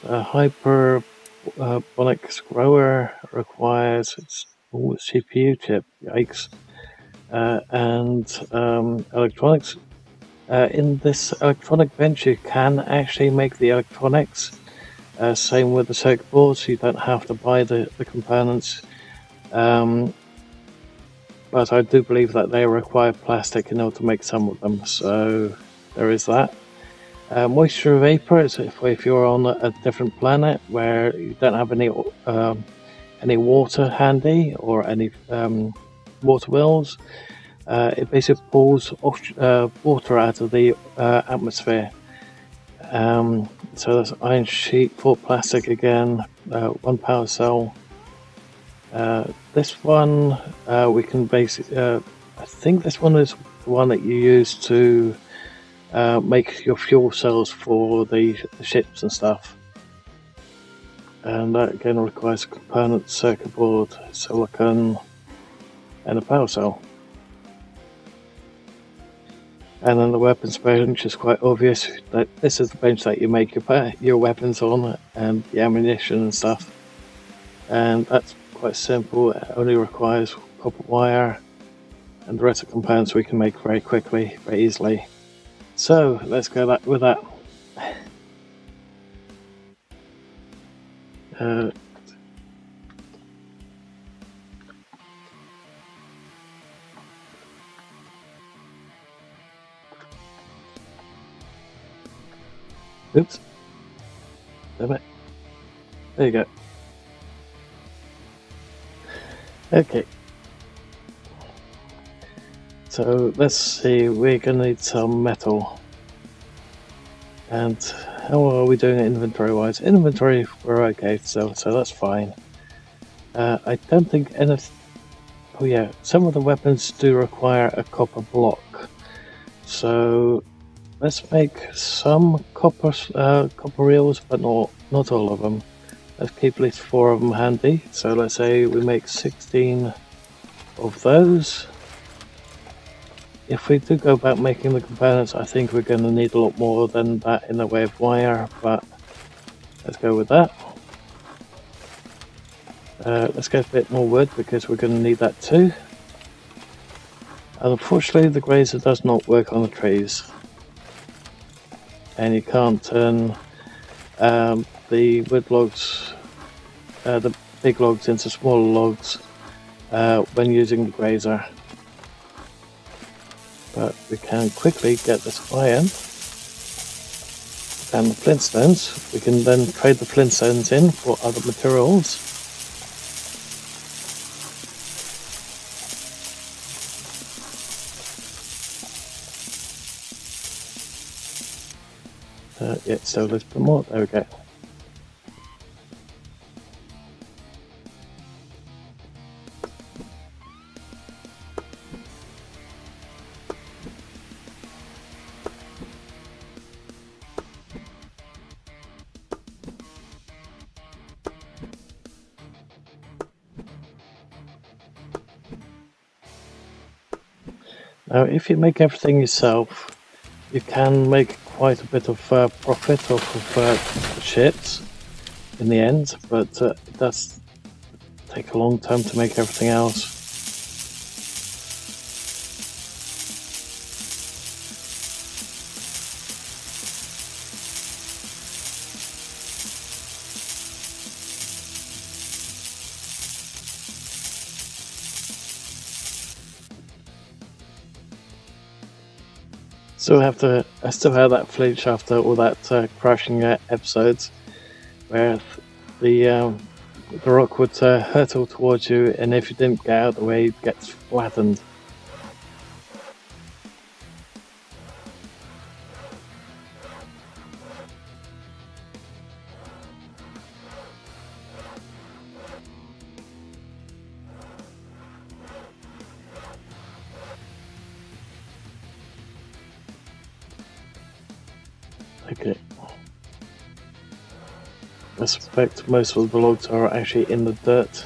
A hyperbonic grower requires CPU chip. Yikes! And electronics. In this electronic bench, you can actually make the electronics. Same with the circuit boards, so you don't have to buy the components. But I do believe that they require plastic in order to make some of them, so there is that. Moisture vapor is if you're on a different planet where you don't have any water handy or any water wells. It basically pulls water out of the atmosphere. So that's iron sheet, 4 plastic again, 1 power cell. This one we can basically. I think this one is the one that you use to make your fuel cells for the ships and stuff. And that again requires a component, circuit board, silicon, and a power cell. And then the weapons bench is quite obvious that this is the bench that you make your weapons on and the ammunition and stuff. And that's quite simple. It only requires copper wire, and the rest of the components we can make very quickly, very easily. So let's go with that. Oops. Damn it. There you go. Okay. So let's see, we're gonna need some metal. And how are we doing inventory wise? Inventory, we're okay, so that's fine. I don't think anything. Oh yeah, some of the weapons do require a copper block. So let's make some copper reels, but not all of them. Let's keep at least 4 of them handy. So let's say we make 16 of those. If we do go about making the components, I think we're going to need a lot more than that in the way of wire, but let's go with that. Let's get a bit more wood because we're going to need that too. And unfortunately, the grazer does not work on the trees, and you can't turn the wood logs, the big logs, into smaller logs when using the grazer. But we can quickly get this iron and the flintstones. We can then trade the flintstones in for other materials. Yeah, so let's put more. There we go. Now, if you make everything yourself, you can make quite a bit of profit off of the ships in the end, but it does take a long time to make everything else. I still have that flinch after all that crashing episodes, where the rock would hurtle towards you, and if you didn't get out of the way, it gets flattened. Okay. I suspect most of the logs are actually in the dirt.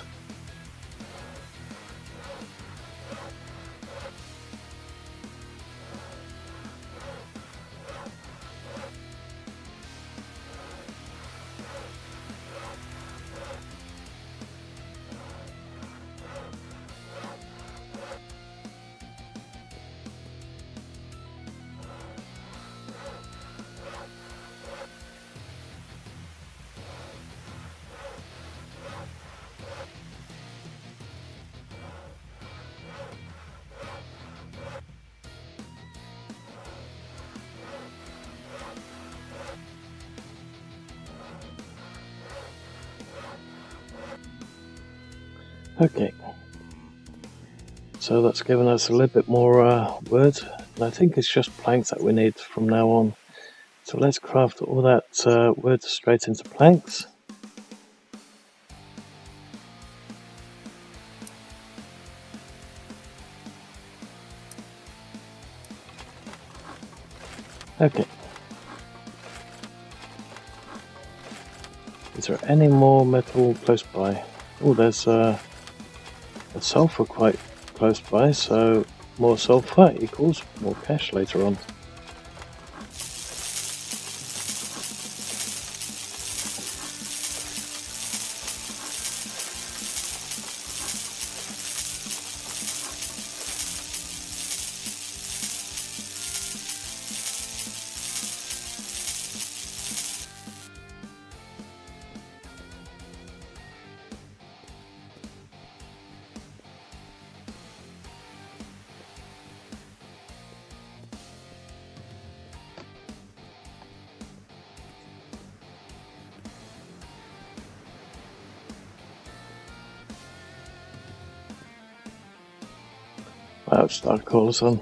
Okay, so that's given us a little bit more wood, and I think it's just planks that we need from now on. So let's craft all that wood straight into planks. Okay. Is there any more metal close by? Oh, there's a sulfur quite close by, so more sulfur equals more cash later on. Wow, it's started to call us on.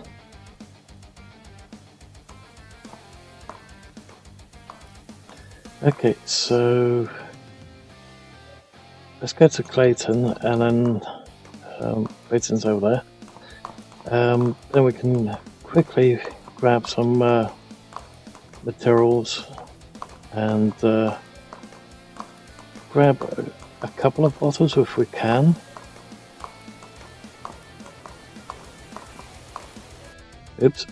Okay, so let's go to Clayton, and then Clayton's over there. Then we can quickly grab some materials and grab a couple of bottles if we can. Oops.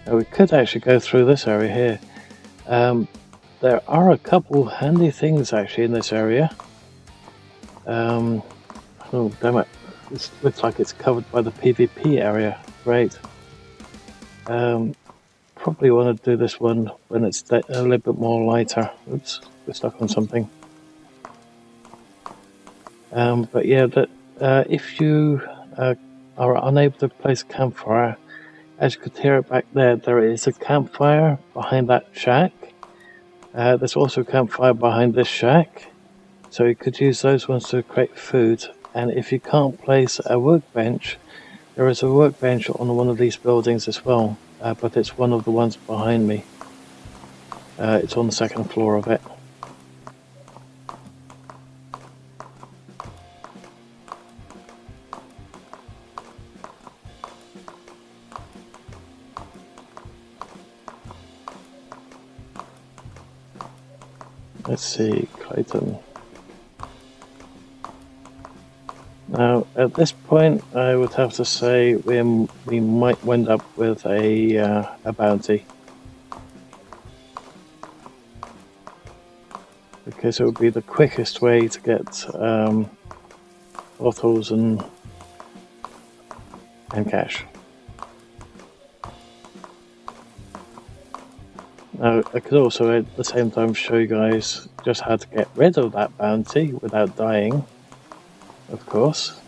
Now we could actually go through this area here. There are a couple handy things actually in this area. Oh damn it, this looks like it's covered by the PvP area. Great. Probably want to do this one when it's a little bit more lighter. Oops, we're stuck on something. But yeah, if you are unable to place a campfire, as you could hear it back there, there is a campfire behind that shack. There's also a campfire behind this shack, so you could use those ones to create food. And if you can't place a workbench, there is a workbench on one of these buildings as well, but it's one of the ones behind me. It's on the second floor of it. Let's see, Clayton. Now, at this point, I would have to say we might wind up with a bounty, because it would be the quickest way to get bottles and cash. Now, I could also at the same time show you guys just how to get rid of that bounty without dying, of course.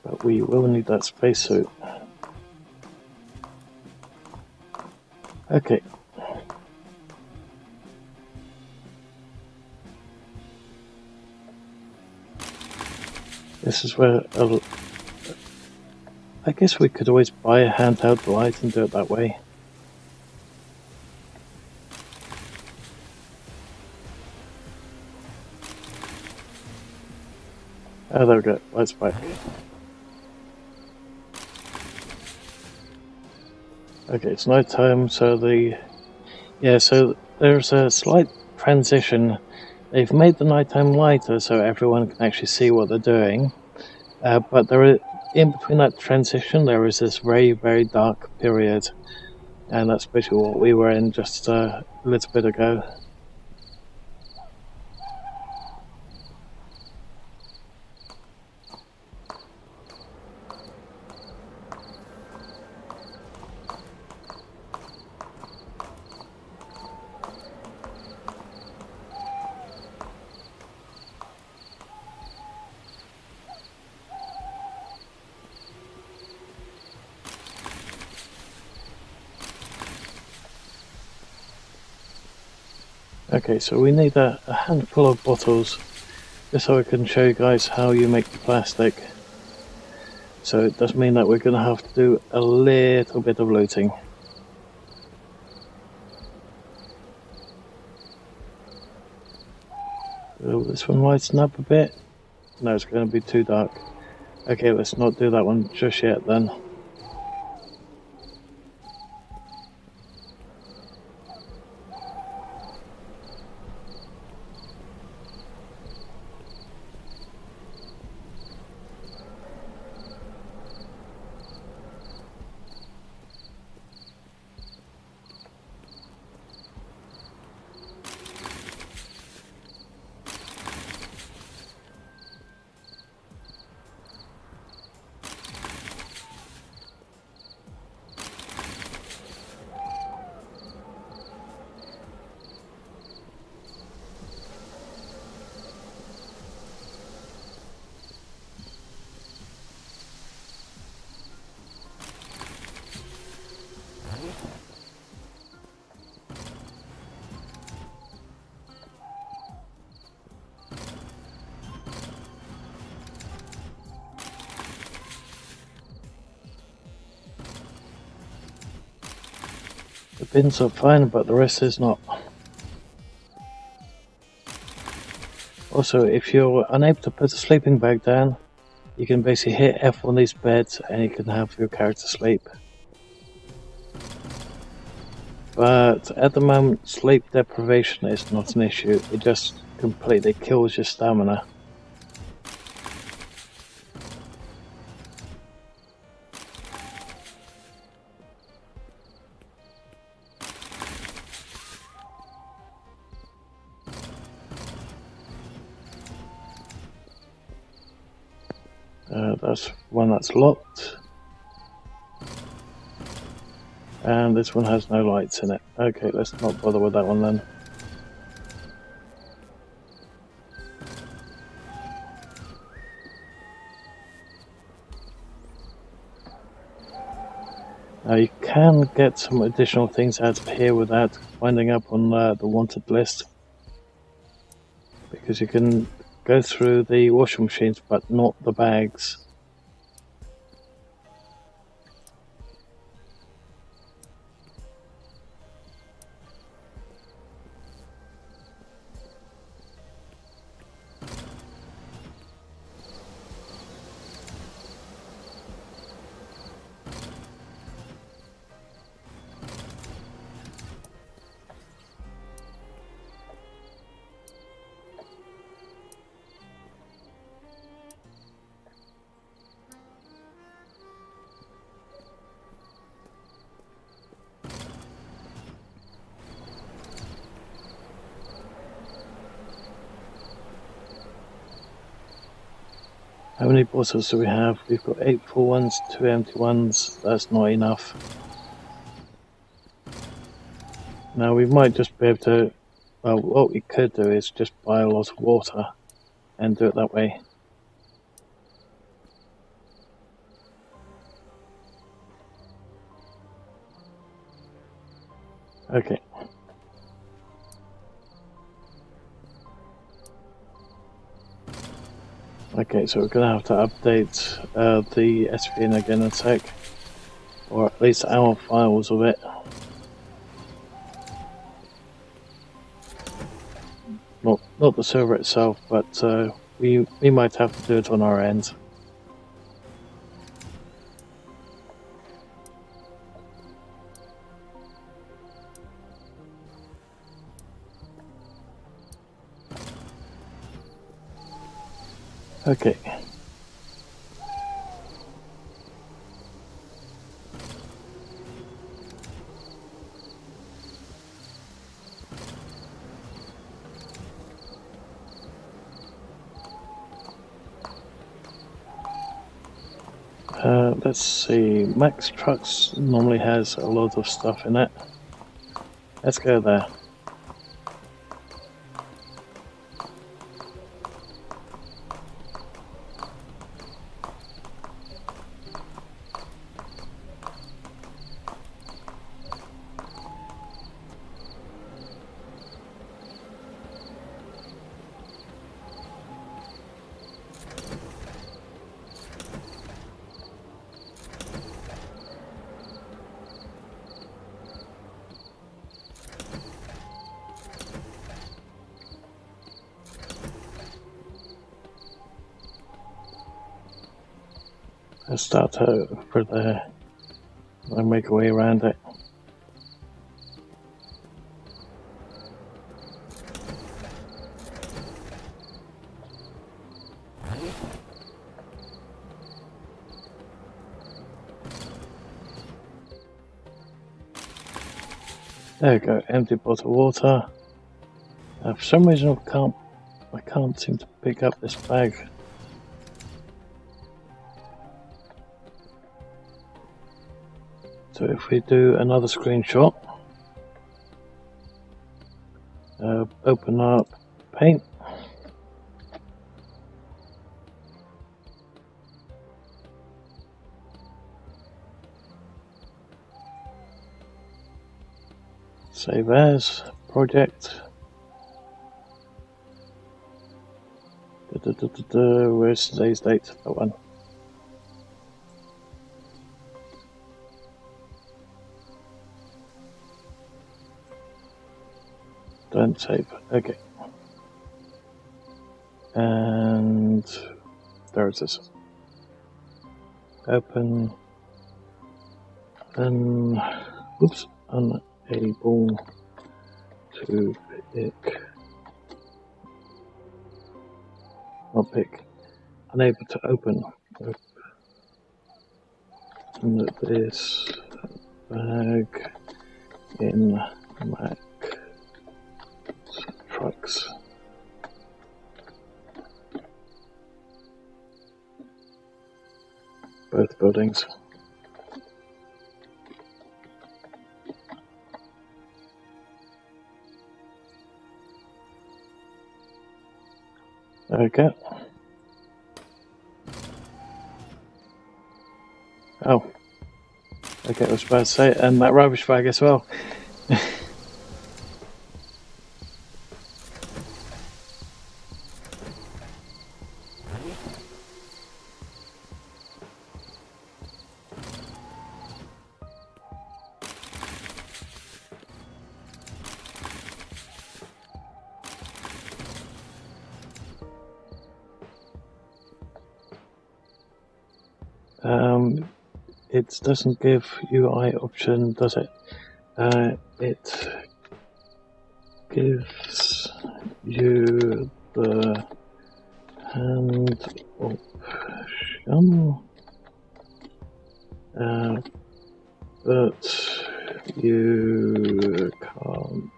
But we will need that spacesuit. Okay. This is where I guess we could always buy a handheld light and do it that way. Oh, there we go. Lights back. Okay, it's night time, so so there's a slight transition. They've made the nighttime lighter so everyone can actually see what they're doing, but in between that transition there is this very, very dark period, and that's basically what we were in just a little bit ago. Okay, so we need a handful of bottles, just so I can show you guys how you make the plastic. So it does mean that we're going to have to do a little bit of looting. Will this one lighten up a bit? No, it's going to be too dark. Okay, let's not do that one just yet then. The bins are fine, but the rest is not. Also, if you're unable to put a sleeping bag down, you can basically hit F on these beds and you can have your character sleep. But at the moment, sleep deprivation is not an issue, it just completely kills your stamina. That's one that's locked. And this one has no lights in it. Okay, let's not bother with that one then. Now you can get some additional things out of here without winding up on the wanted list. Because you can go through the washing machines but not the bags. How many bottles do we have? We've got 8 full ones, 2 empty ones. That's not enough. Now we might just be able to, well, what we could do is just buy a lot of water and do it that way. Okay. Okay, so we're going to have to update the SVN again in a sec, or at least our files of it. Not the server itself, but we might have to do it on our end. Okay. Let's see, Max Trucks normally has a lot of stuff in it. Let's go there. Let's start over there and make a way around it. There we go, empty bottle of water. For some reason I can't seem to pick up this bag. So if we do another screenshot, open up Paint, save as, project, where's today's date, that one. Don't save, okay. And there it is. Open, and oops, unable to pick, not pick, unable to open this bag in Mac trucks. Both buildings. There we go. Oh, okay, I was about to say, and that rubbish bag as well. It doesn't give UI option, does it? It gives you the hand option, but you can't,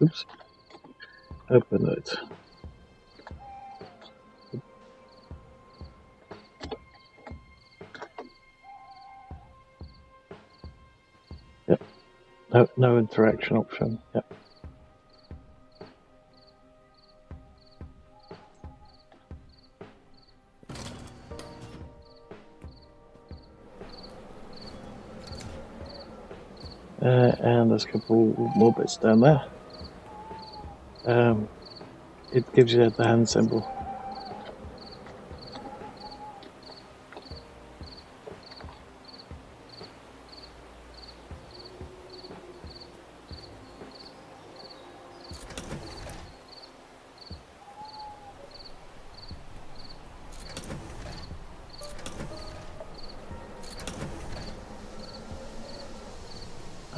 oops, open it. No interaction option. Yep. And there's a couple more bits down there. It gives you the hand symbol.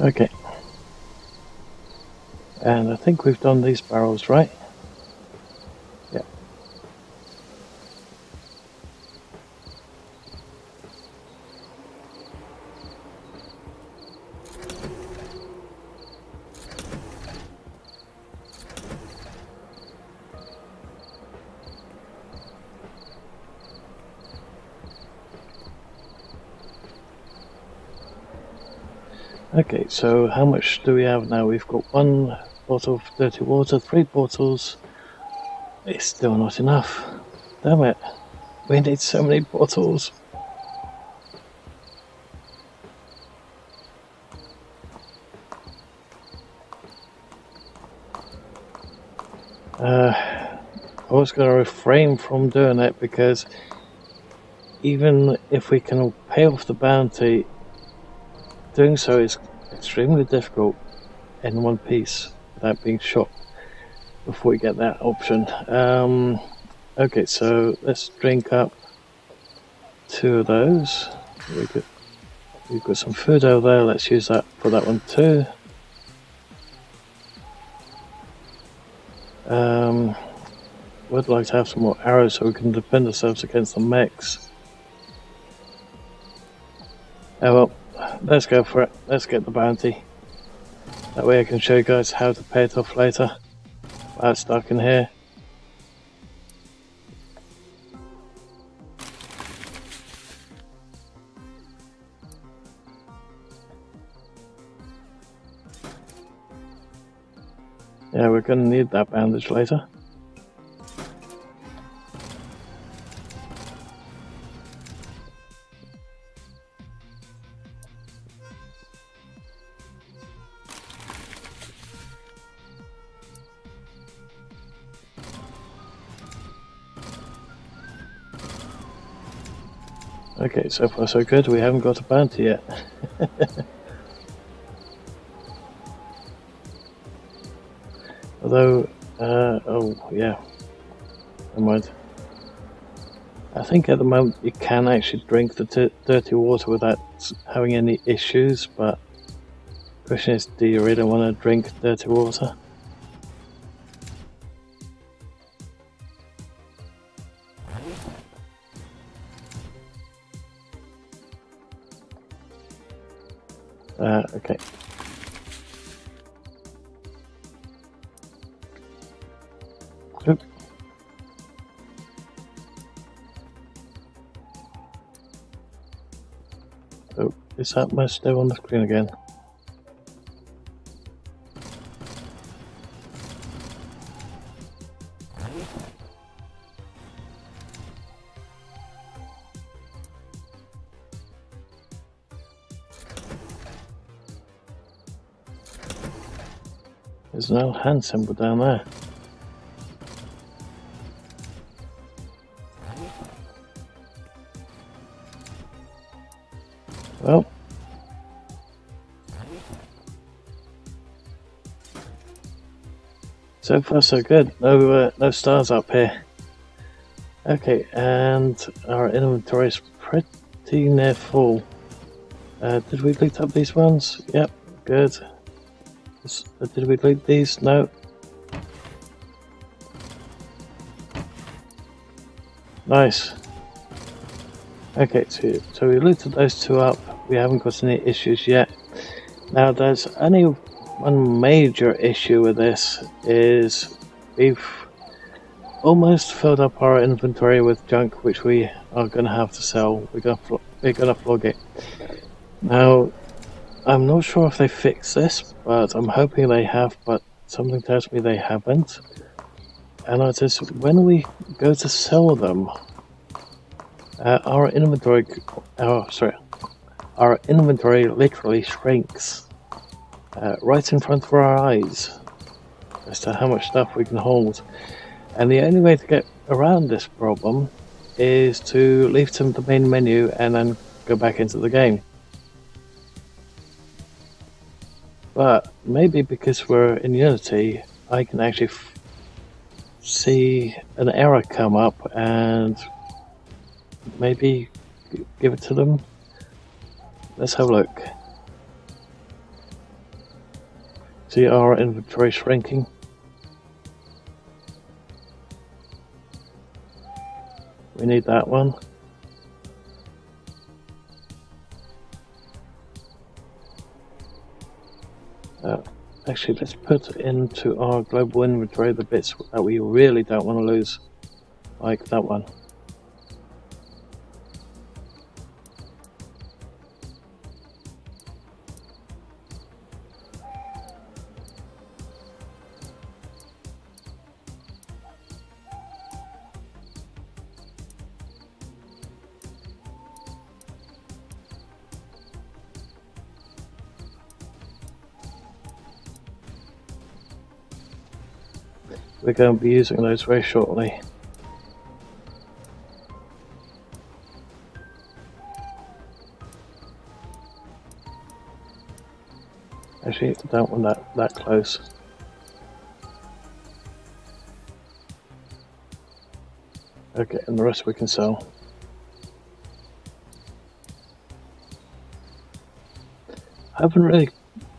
Okay, and I think we've done these barrels, right? Yeah. Okay, so how much do we have now? We've got 1 bottle of dirty water, 3 bottles. It's still not enough. Damn it. We need so many bottles. I was going to refrain from doing it because even if we can pay off the bounty, doing so is extremely difficult in one piece without being shot before we get that option. Okay, so let's drink up to 2 of those. We've got some food over there. Let's use that for that one too. Would like to have some more arrows so we can defend ourselves against the mechs. Oh well, let's go for it. Let's get the bounty. That way I can show you guys how to pay it off later. While it's stuck in here. Yeah, we're going to need that bandage later. Okay, so far so good. We haven't got a bounty yet. Although, oh yeah, never mind. I think at the moment you can actually drink the dirty water without having any issues, but the question is, do you really want to drink dirty water? Okay. Oop. Oh, is that my still on the screen again? There's an old hand symbol down there. Well, so far so good. No stars up here. Okay, and our inventory is pretty near full. Did we loot up these ones? Yep, good. Did we loot these? No. Nice. Okay, so we looted those 2 up. We haven't got any issues yet. Now there's only one major issue with this, is we've almost filled up our inventory with junk which we are going to have to sell. We're going to flog it. Now, I'm not sure if they fixed this, but I'm hoping they have, but something tells me they haven't. And that is, when we go to sell them, our inventory literally shrinks right in front of our eyes as to how much stuff we can hold. And the only way to get around this problem is to leave to the main menu and then go back into the game. But maybe because we're in Unity, I can actually see an error come up and maybe give it to them. Let's have a look. See our inventory shrinking. We need that one. Actually, let's put into our global inventory the bits that we really don't want to lose, like that one. We're going to be using those very shortly. Actually, I don't want that close. Okay, and the rest we can sell. haven't really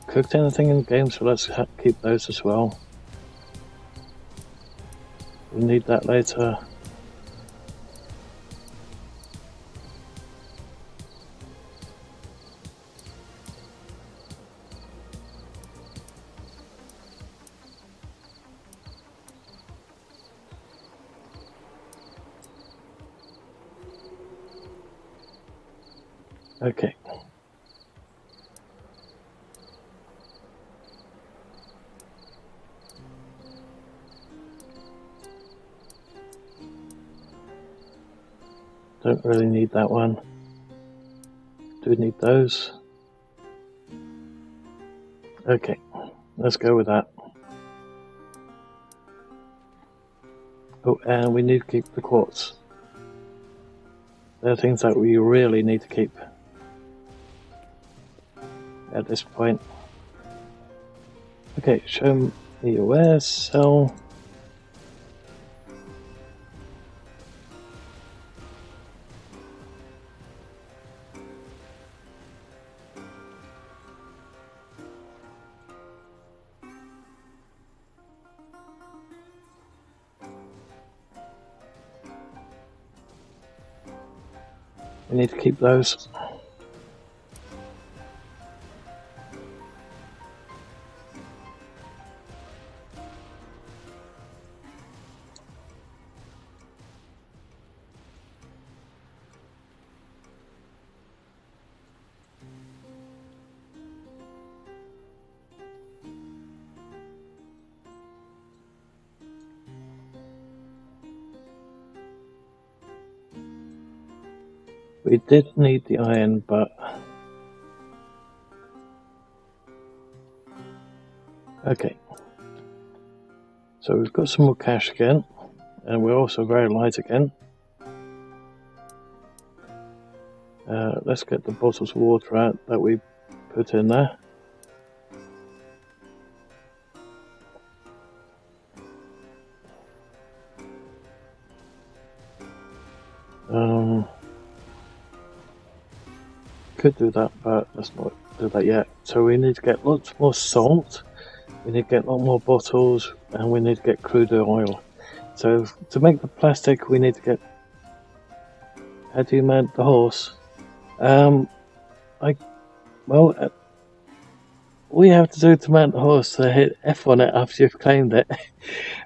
cooked anything in the game, so let's keep those as well. We'll need that later. Okay. Don't really need that one. Do we need those? Okay, let's go with that. Oh, and we need to keep the quartz. There are things that we really need to keep at this point. Okay, show me where, sell. We need to keep those. We did need the iron, but okay. So we've got some more cash again, and we're also very light again. Let's get the bottles of water out that we put in there. Could do that, but let's not do that yet. So we need to get lots more salt, we need to get a lot more bottles, and we need to get crude oil. So to make the plastic, we need to get... How do you mount the horse? All you have to do to mount the horse is hit F on it after you've claimed it.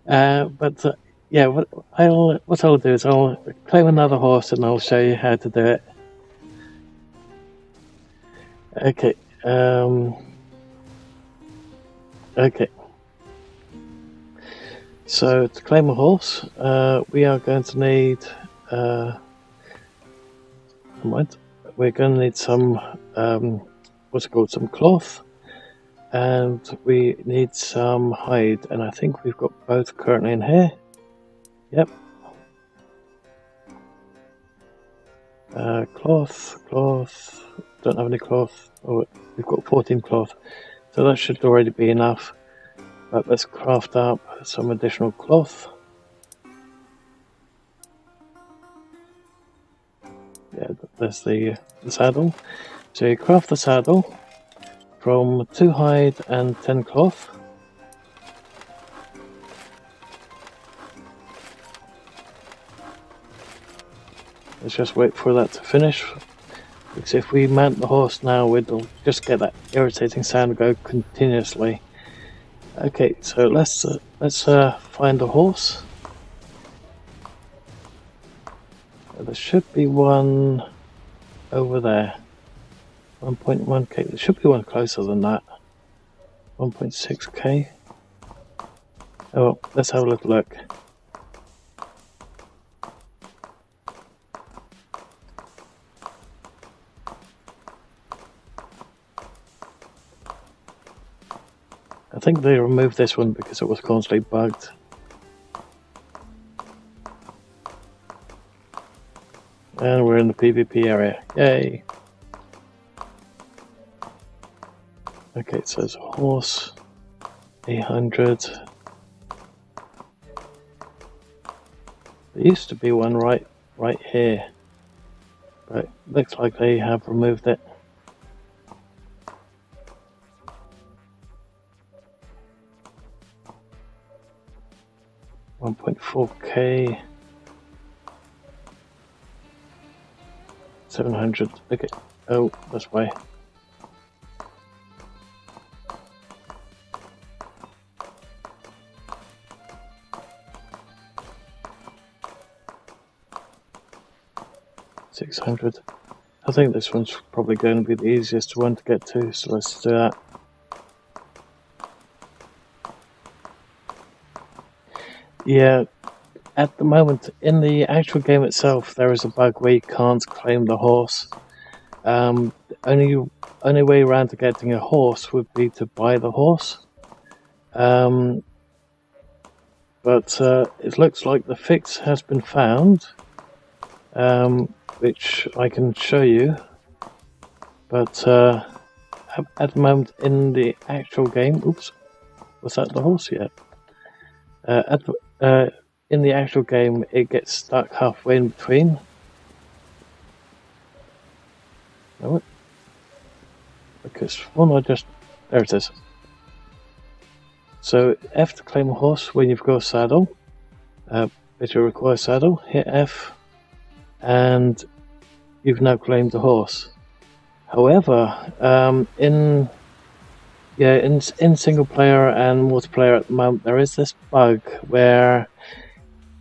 Yeah, what I'll do is I'll claim another horse and I'll show you how to do it. Okay. Okay. So to claim a horse, we are going to need. We're going to need some. Some cloth, and we need some hide, and I think we've got both currently in here. Yep. Cloth. Don't have any cloth. Oh, we've got 14 cloth, so that should already be enough. But let's craft up some additional cloth. Yeah, there's the saddle. So you craft the saddle from 2 hide and 10 cloth. Let's just wait for that to finish, because if we mount the horse now, we'll just get that irritating sound go continuously. Okay, so let's find a horse. There should be one over there. 1.1k. There should be one closer than that. 1.6k. Oh, let's have a little look. I think they removed this one because it was constantly bugged. And we're in the PvP area. Yay! Okay, so there's a horse. 800. There used to be one right here, but looks like they have removed it. 1.4K. 700. Okay. Oh, that's why. $600. I think this one's probably going to be the easiest one to get to, so let's do that. Yeah, at the moment, in the actual game itself, there is a bug where you can't claim the horse. Only way around to getting a horse would be to buy the horse. But it looks like the fix has been found, which I can show you. But at the moment in the actual game, oops, was that the horse yet? In the actual game, it gets stuck halfway in between. No, because one I just there it is. So F to claim a horse when you've got a saddle. If you require a saddle, hit F, and you've now claimed the horse. However, in single player and multiplayer at the moment, there is this bug where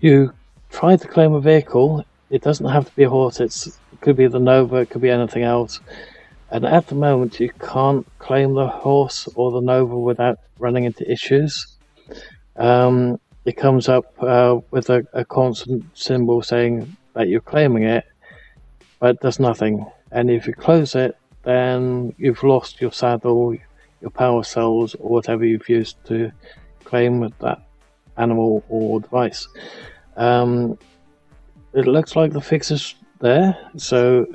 you try to claim a vehicle. It doesn't have to be a horse. It could be the Nova. It could be anything else. And at the moment, you can't claim the horse or the Nova without running into issues. It comes up with a constant symbol saying that you're claiming it, but it does nothing. And if you close it, then you've lost your saddle, your power cells, or whatever you've used to claim that animal or device. It looks like the fix is there, so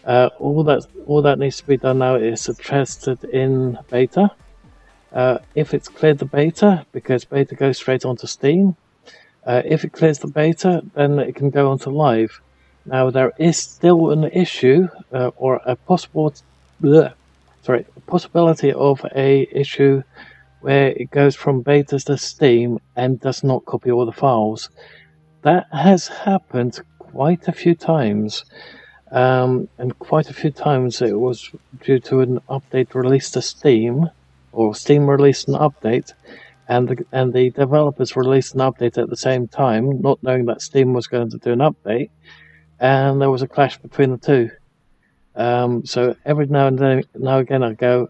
all that needs to be done now is to test it in beta. If it's cleared the beta, because beta goes straight onto Steam, if it clears the beta, then it can go onto live. Now there is still an issue, or a possibility of a issue where it goes from beta to Steam and does not copy all the files. That has happened quite a few times, and quite a few times it was due to an update released to Steam, or Steam released an update, and the developers released an update at the same time, not knowing that Steam was going to do an update, and there was a clash between the two. So every now again I go,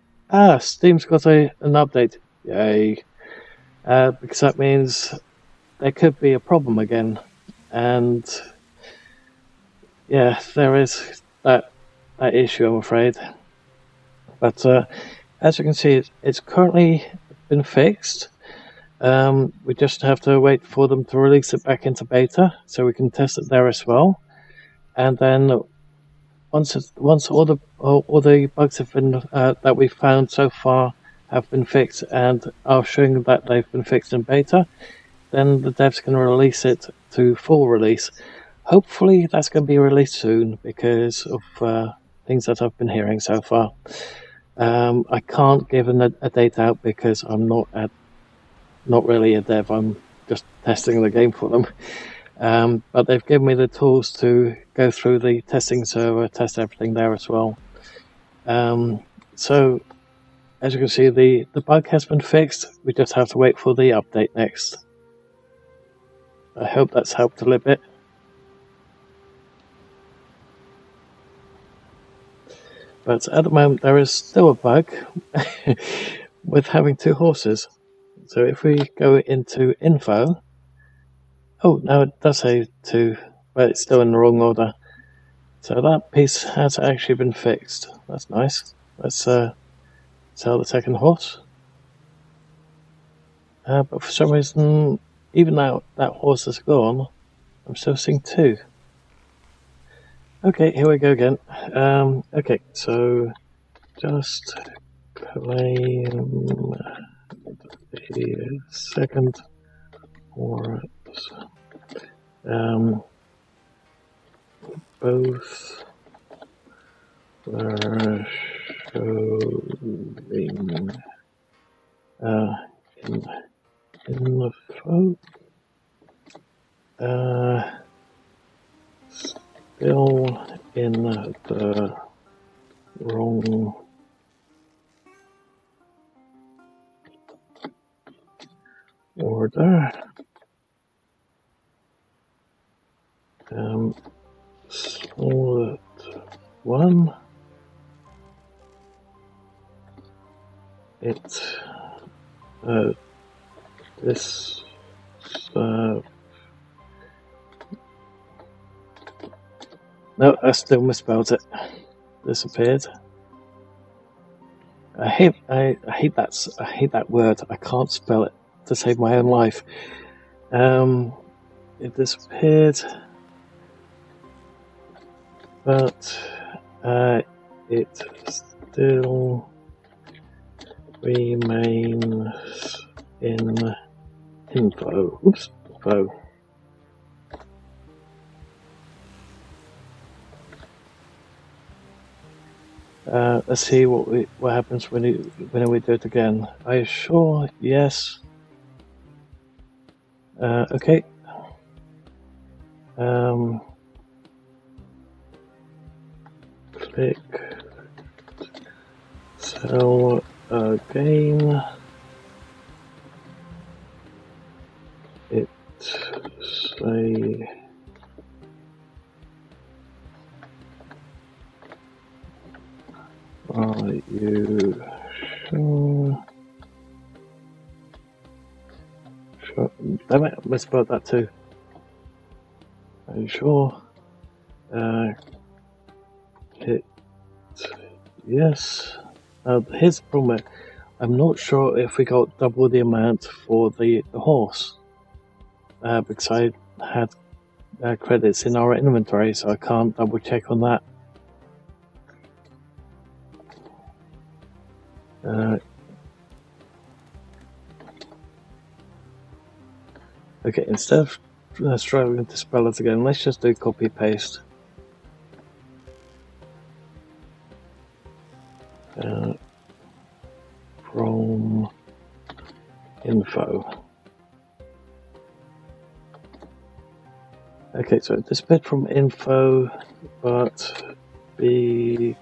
Steam's got an update, yay, because that means there could be a problem again, and yeah, there is that issue, I'm afraid. But as you can see, it's currently been fixed. We just have to wait for them to release it back into beta, so we can test it there as well. And then once all the bugs have been that we've found so far have been fixed and are showing that they've been fixed in beta, then the devs can release it to full release. Hopefully that's going to be released soon because of things that I've been hearing so far. I can't give a date out because I'm not really a dev. I'm just testing the game for them. But they've given me the tools to go through the testing server, test everything there as well. So as you can see, the bug has been fixed. We just have to wait for the update next. I hope that's helped a little bit. But at the moment there is still a bug with having two horses. So if we go into info, oh, now it does say two, but it's still in the wrong order. So that piece has actually been fixed. That's nice. Let's sell the second horse. But for some reason, even now that horse is gone, I'm still seeing two. Okay, here we go again. Okay, so just claim the second horse. Both were showing in the float. Still in the wrong order. Solid 1. It's this no, I still misspelled it. Disappeared. I hate that word. I can't spell it to save my own life. It disappeared, but it still remains in info. Oops, info. Let's see what happens when we do it again. Are you sure? Yes. Okay. Click sell again. It say are you sure? Sure. I might have misspelled that too. Are you sure? Hit yes. Here's the problem. I'm not sure if we got double the amount for the horse. Because I had credits in our inventory, so I can't double check on that. Okay, instead of struggling to spell it again, let's just do copy paste. From info. Okay, so this bit from info, but because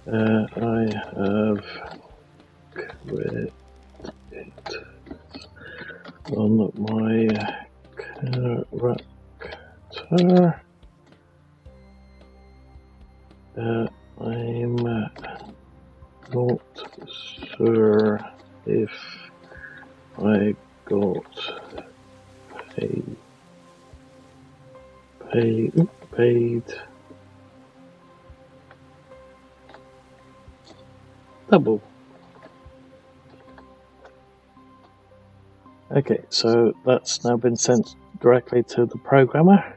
I have quit it on my character, I'm not sure if I got paid double. Okay, so that's now been sent directly to the programmer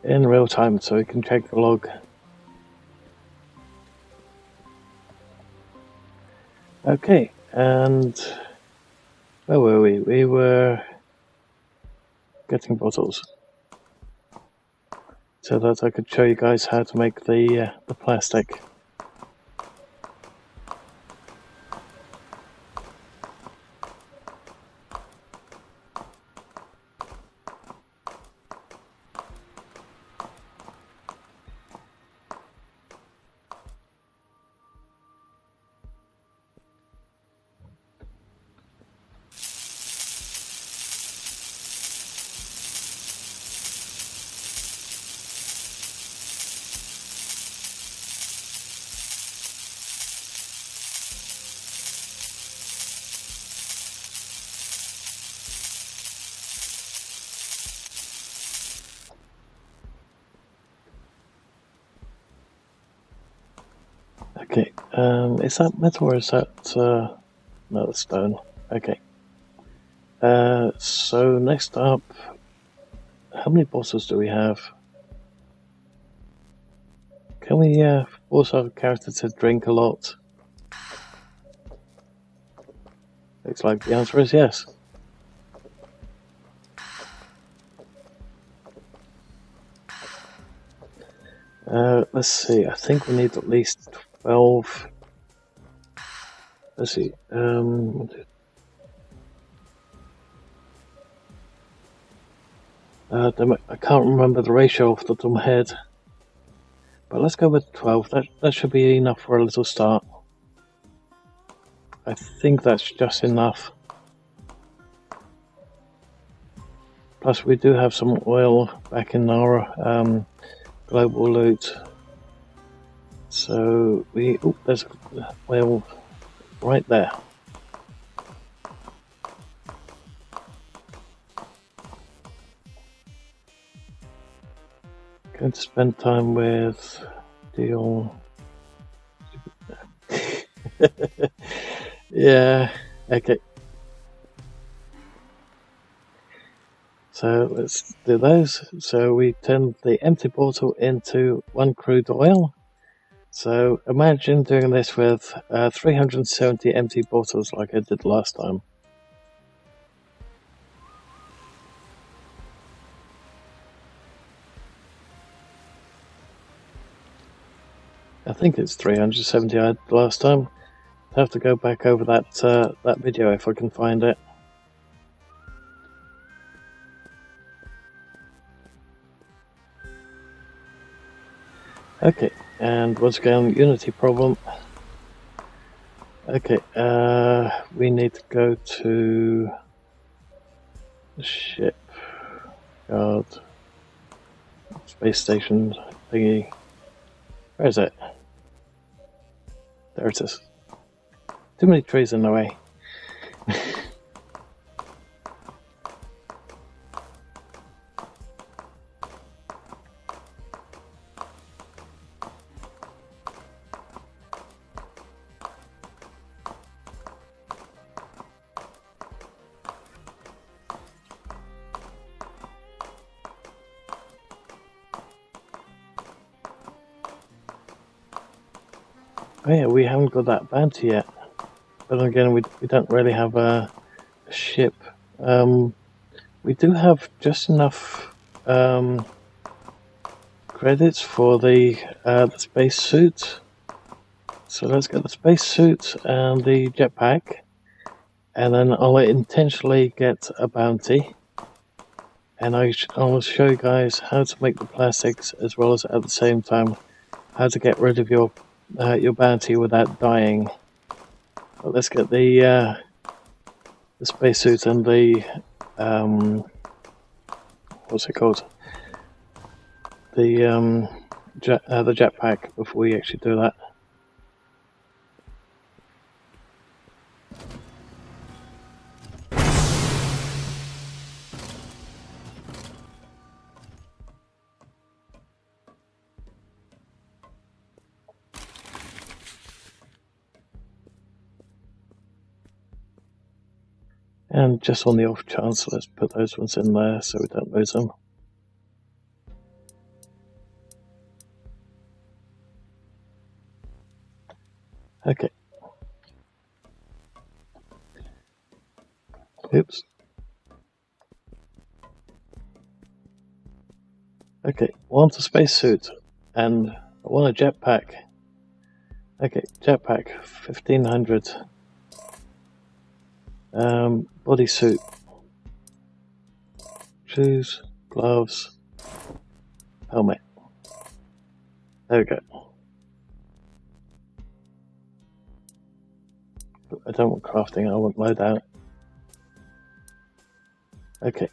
in real time, so we can check the log. Okay, and where were we? We were getting bottles, so that I could show you guys how to make the plastic. Okay, is that metal or is that no, that's stone? Okay. So next up, how many bottles do we have? Can we force our character to drink a lot? Looks like the answer is yes. Let's see, I think we need at least 12. Let's see, I can't remember the ratio off the top of my head, but let's go with 12. That should be enough for a little start. I think that's just enough. Plus, we do have some oil back in our global loot. So there's oil right there. Going to spend time with deal. Yeah, okay. So let's do those. So we turn the empty bottle into 1 crude oil. So imagine doing this with 370 empty bottles like I did last time. I think it's 370 I had last time. I have to go back over that video if I can find it. Okay, and once again, Unity problem. Okay, we need to go to the ship guard space station thingy. Where is it? There it is. Too many trees in the way. Oh yeah, we haven't got that bounty yet. But again, we don't really have a ship. We do have just enough credits for the space suit. So let's get the space suit and the jetpack, and then I'll intentionally get a bounty. And I'll show you guys how to make the plastics, as well as at the same time how to get rid of your bounty without dying. But let's get the spacesuit and the what's it called? The jetpack before we actually do that. And just on the off chance, let's put those ones in there so we don't lose them. Okay. Oops. Okay, I want a spacesuit and I want a jetpack. Okay, jetpack, 1500. Bodysuit, shoes, gloves, helmet. There we go. I don't want crafting, I want loadout. Okay.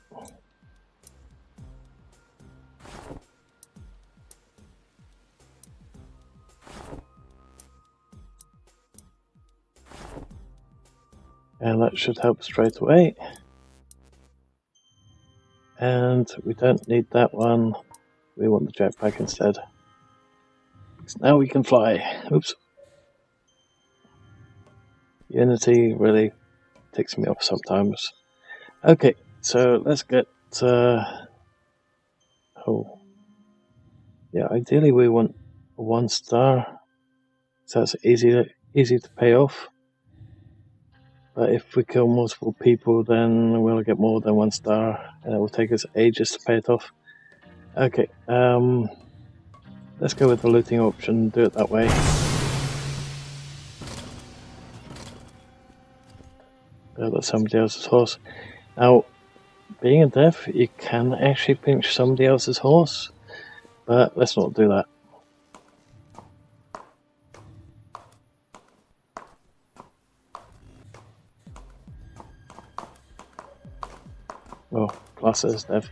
And that should help straight away. And we don't need that one. We want the jetpack instead. So now we can fly. Oops. Unity really ticks me off sometimes. Okay, so let's get... oh. Yeah, ideally we want a 1 star. So that's easy to pay off. But if we kill multiple people, then we'll get more than 1 star, and it will take us ages to pay it off. Okay, let's go with the looting option, do it that way. That's somebody else's horse. Now, being a dev, you can actually pinch somebody else's horse, but let's not do that. Oh, class as dev.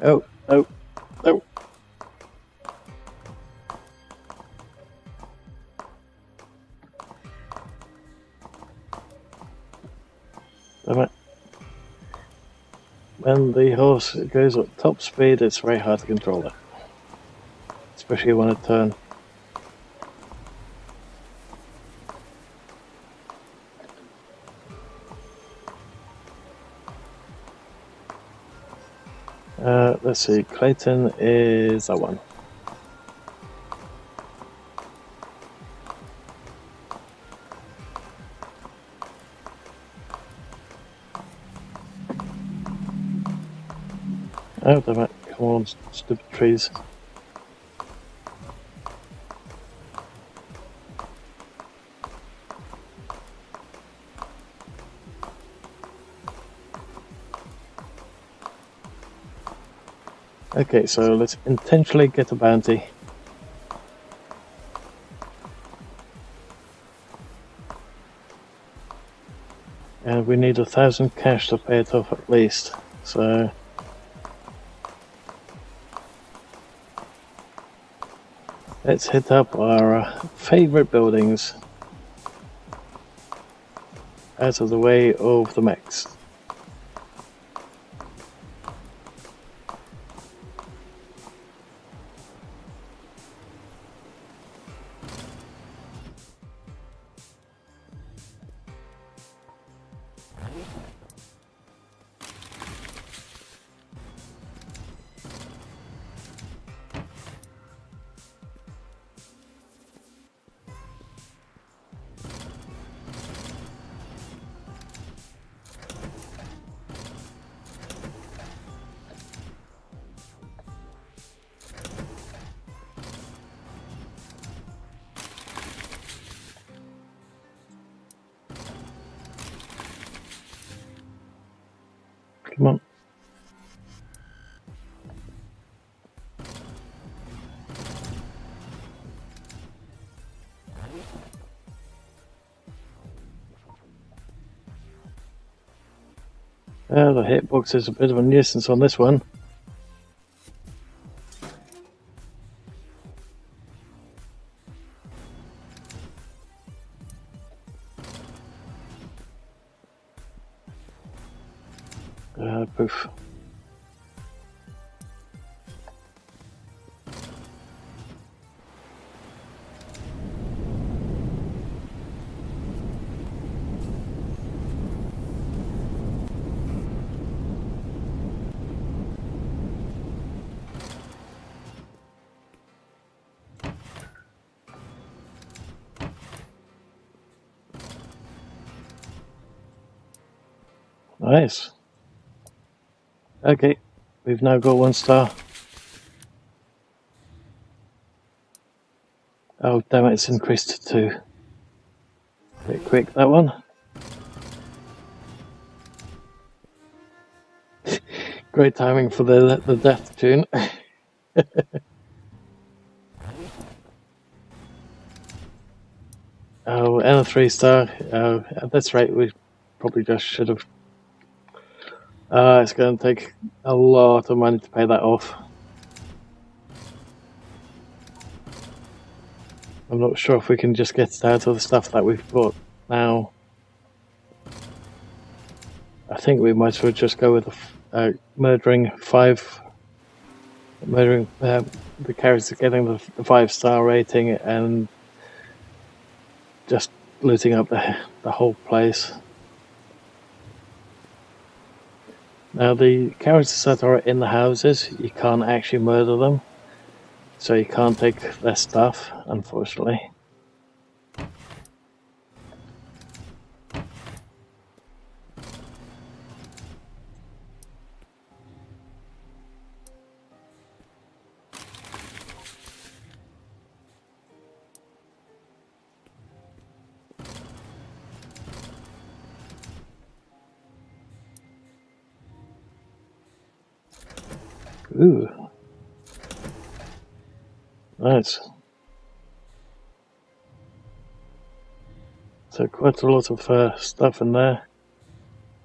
Oh, oh, oh. Damn it. When the horse goes at top speed, it's very hard to control it, especially when it turns. Let's see, Clayton is that one. Oh, damn it. Come on, stupid trees. Okay, so let's intentionally get a bounty. And we need 1,000 cash to pay it off at least. So let's hit up our favorite buildings out of the way of the mechs. Come on. The hitbox is a bit of a nuisance on this one. Poof. Nice. Okay, we've now got 1 star. Oh damn it, it's increased to 2. Bit quick that one. Great timing for the death tune. Oh, and a 3 star. Oh, that's right, we probably just should have. It's going to take a lot of money to pay that off. I'm not sure if we can just get it out of the stuff that we've bought now. I think we might as well just go with murdering the character getting the 5-star rating and just looting up the whole place. Now the characters that are in the houses, you can't actually murder them, so you can't take their stuff, unfortunately. Ooh. Nice. So quite a lot of stuff in there.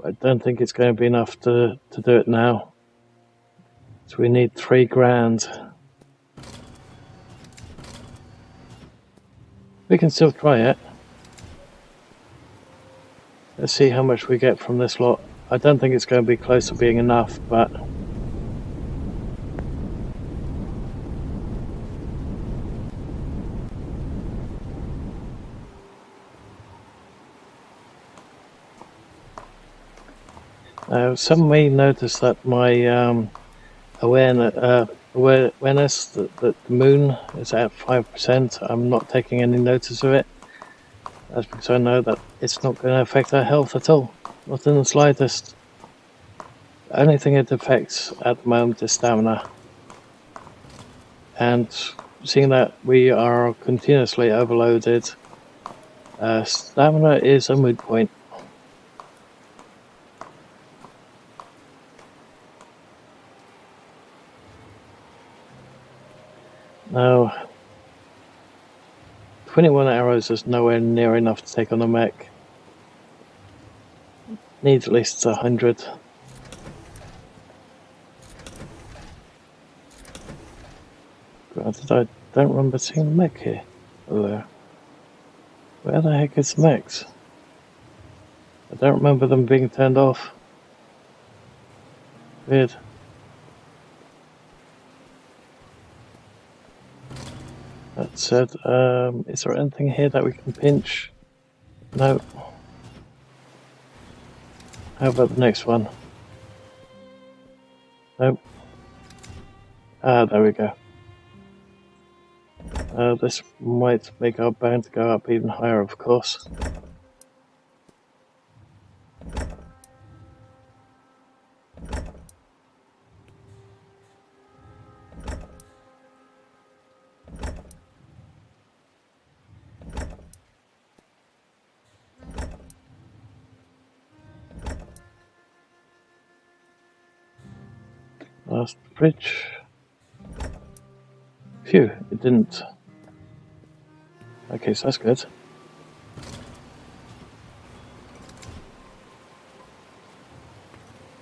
I don't think it's going to be enough to do it now. So we need 3 grand. We can still try it. Let's see how much we get from this lot. I don't think it's going to be close to being enough, but some may notice that my awareness that the moon is at 5%. I'm not taking any notice of it. That's because I know that it's not going to affect our health at all, not in the slightest. The only thing it affects at the moment is stamina. And seeing that we are continuously overloaded, stamina is a moot point. Now, 21 arrows is nowhere near enough to take on a mech. Needs at least 100. Granted, I don't remember seeing a mech here. Hello. Where the heck is the mechs? I don't remember them being turned off. Weird. That said, is there anything here that we can pinch? No. How about the next one? Nope. Ah, there we go. This might make our bound go up even higher, of course. Last bridge. Phew, it didn't. Okay, so that's good.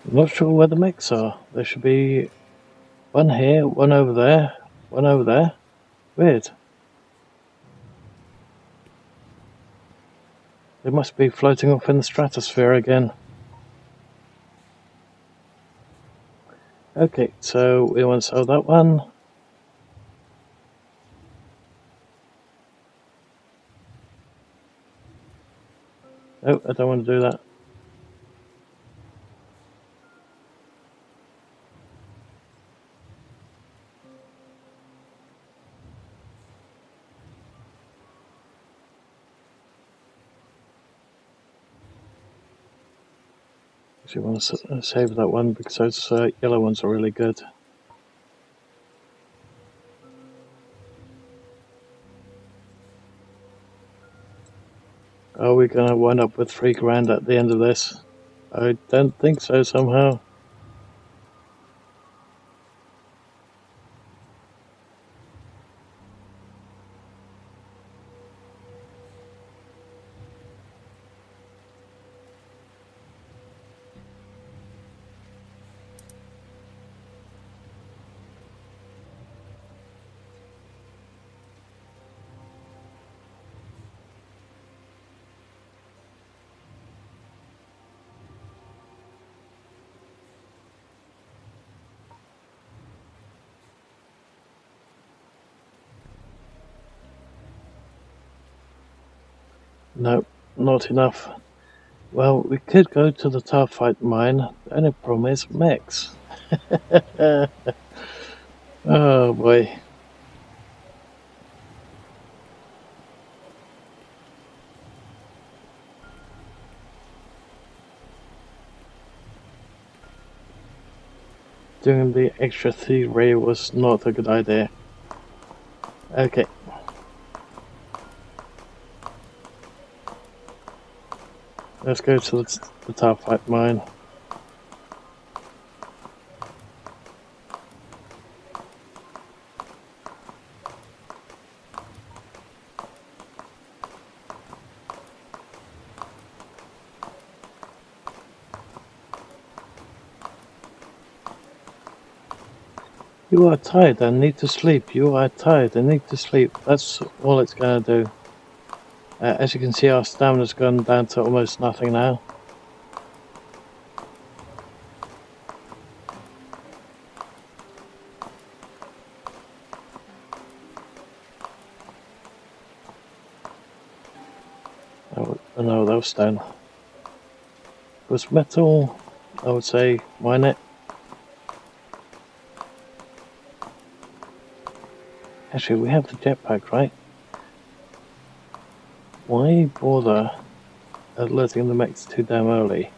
I'm not sure where the mechs are. There should be one here, one over there, one over there. Weird. They must be floating off in the stratosphere again. Okay, so we want to sell that one. No, I don't want to do that. Actually, I want to save that one because those yellow ones are really good. Are we going to wind up with 3 grand at the end of this? I don't think so somehow. No, not enough. Well, we could go to the tar fight mine. The only problem is mechs. Oh boy. Doing the extra 3 ray was not a good idea. Okay. Let's go to the tar fight mine. You are tired and need to sleep. You are tired and need to sleep. That's all it's going to do. As you can see, our stamina's gone down to almost nothing now. Oh no, that was stone. If it was metal, I would say mine it. Actually, we have the jetpack, right? Why bother alerting the mechs too damn early?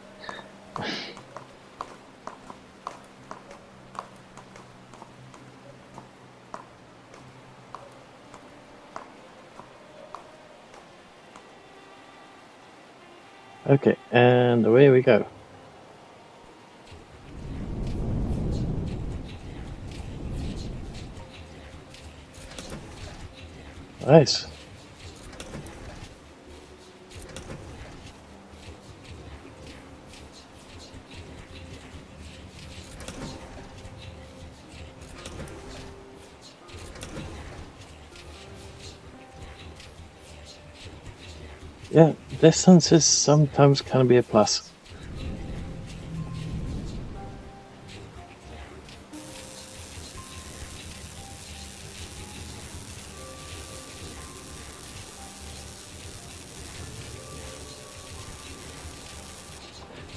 Okay, and away we go. Nice. Yeah, distance is sometimes can be a plus.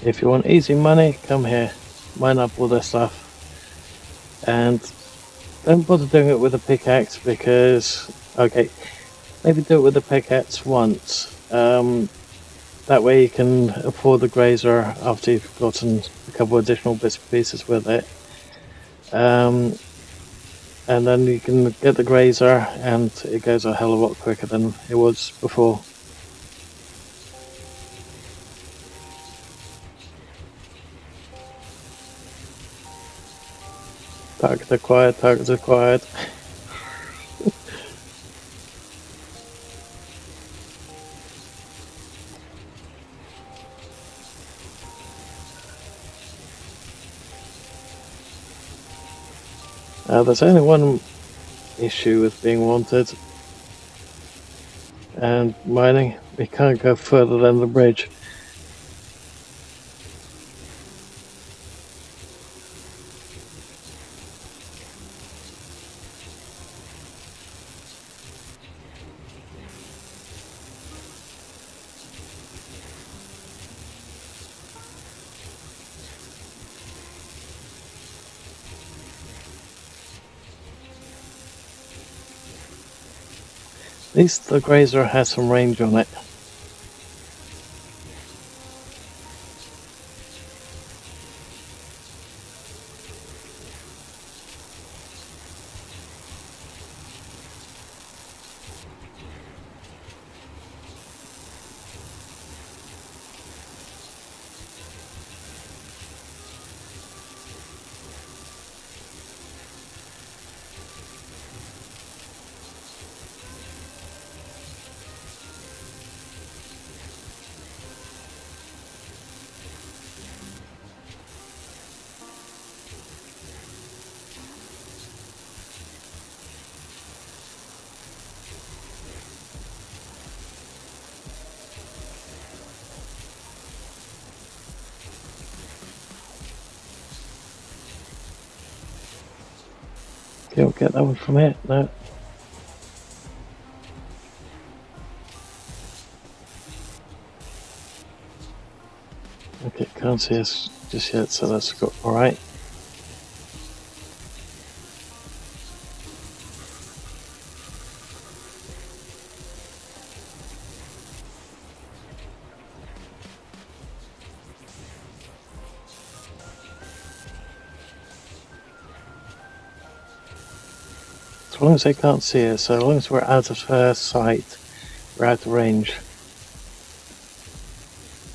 If you want easy money, come here, mine up all this stuff, and don't bother doing it with a pickaxe because, okay, maybe do it with a pickaxe once. That way you can afford the grazer after you've gotten a couple of additional bits and pieces with it. And then you can get the grazer and it goes a hell of a lot quicker than it was before. Target acquired, target acquired. There's only one issue with being wanted and mining. We can't go further than the bridge. At least the grazer has some range on it. Okay, we'll get that one from here. No. Okay, can't see us just yet, so that's got alright. As long as they can't see us, so as long as we're out of their sight, we're out of range.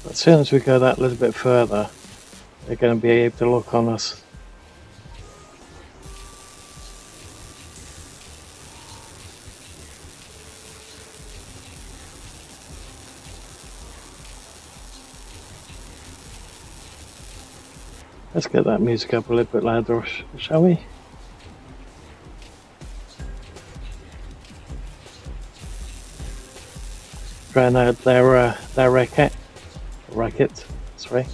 But as soon as we go that little bit further, they're going to be able to look on us. Let's get that music up a little bit louder, shall we? drown out their racket. Sorry.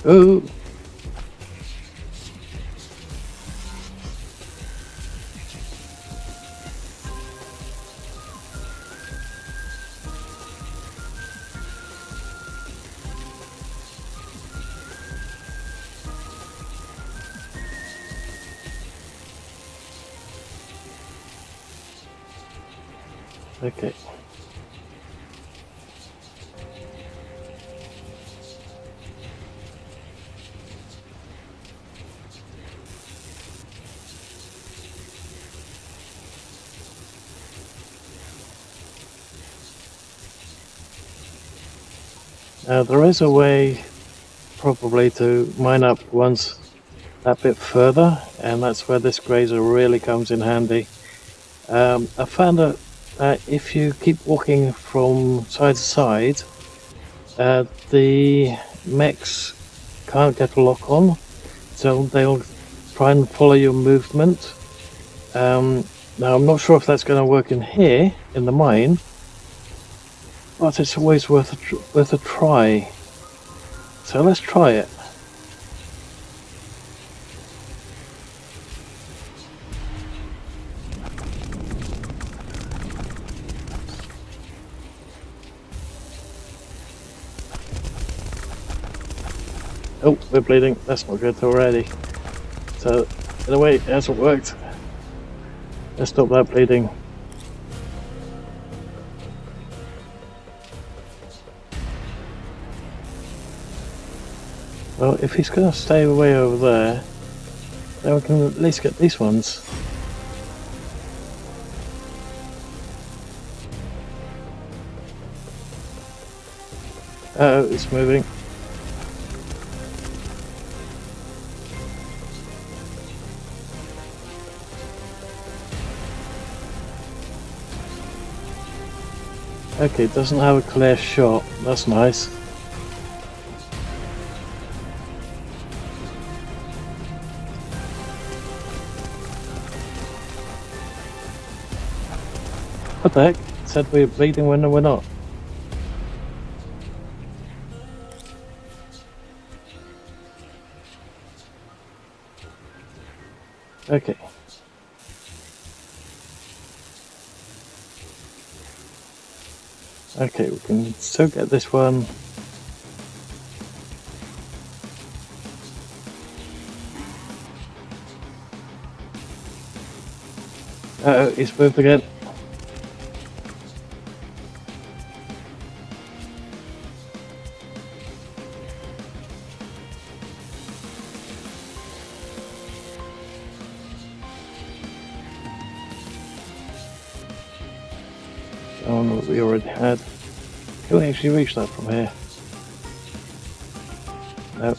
Ooh. Okay. Now there is a way probably to mine up ones that bit further, and that's where this grazer really comes in handy. I found that if you keep walking from side to side, the mechs can't get a lock on, so they'll try and follow your movement. Now I'm not sure if that's going to work in here, in the mine, but it's always worth a try. So let's try it. Oh, we're bleeding. That's not good already. So, in a way, it hasn't worked. Let's stop that bleeding. Well, if he's going to stay away over there, then we can at least get these ones. Uh-oh, it's moving. Okay, it doesn't have a clear shot. That's nice. What the heck? It said we're bleeding when we're not. Okay. Okay, we can still get this one. Uh-oh, he's moved again. Oh no, we already had. Can we actually reach that from here? No.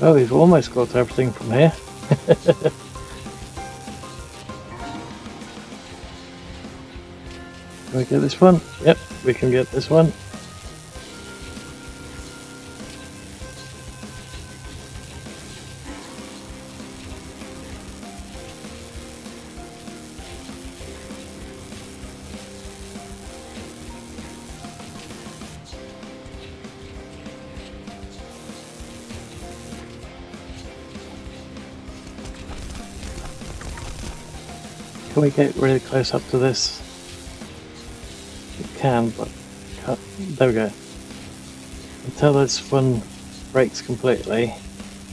Oh, we've almost got everything from here. Can we get this one? Yep, we can get this one. Can we get really close up to this? We can, but can't. There we go. Until this one breaks completely,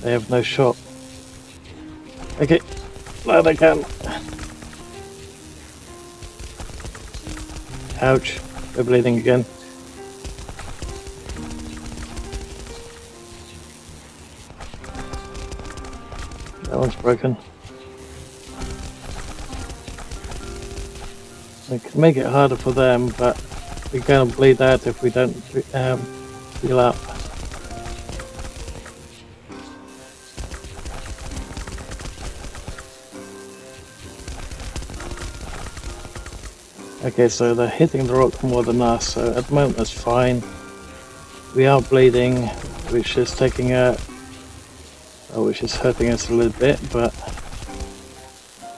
they have no shot. Okay, now they can. Ouch, they're bleeding again. That one's broken. We can make it harder for them, but we're going to bleed out if we don't heal up. Okay, so they're hitting the rock more than us, so at the moment that's fine. We are bleeding, which is which is hurting us a little bit, but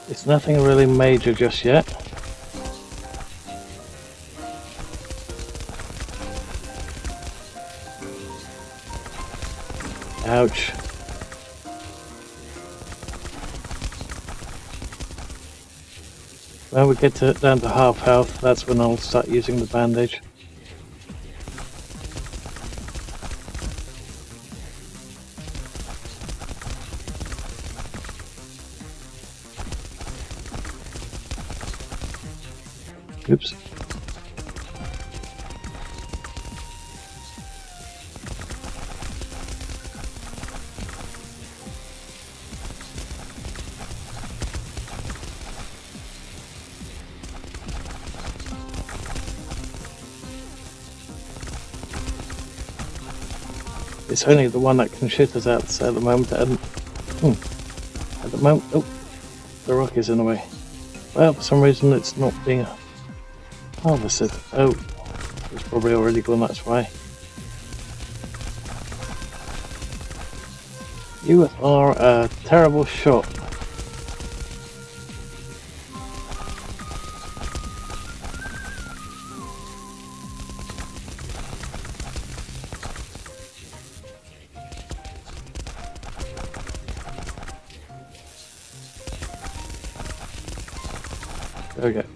it's nothing really major just yet. Ouch. When we get down to half health, that's when I'll start using the bandage. Oops. It's only the one that can shoot us out at the moment. At the moment, oh, the rock is in the way. Well, for some reason it's not being harvested. Oh, it's probably already gone, that's why. You are a terrible shot. There we go.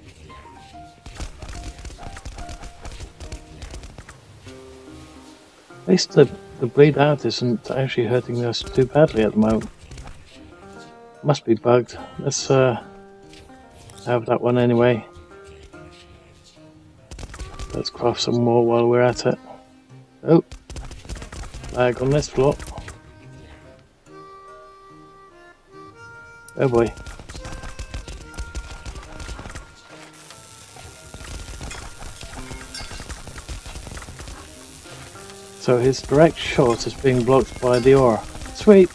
At least the bleed out isn't actually hurting us too badly at the moment. Must be bugged. Let's have that one anyway. Let's craft some more while we're at it. Oh, lag on this floor. Oh boy. So his direct shot is being blocked by the ore. Sweet!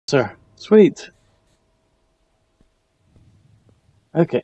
Sir, sweet. Okay.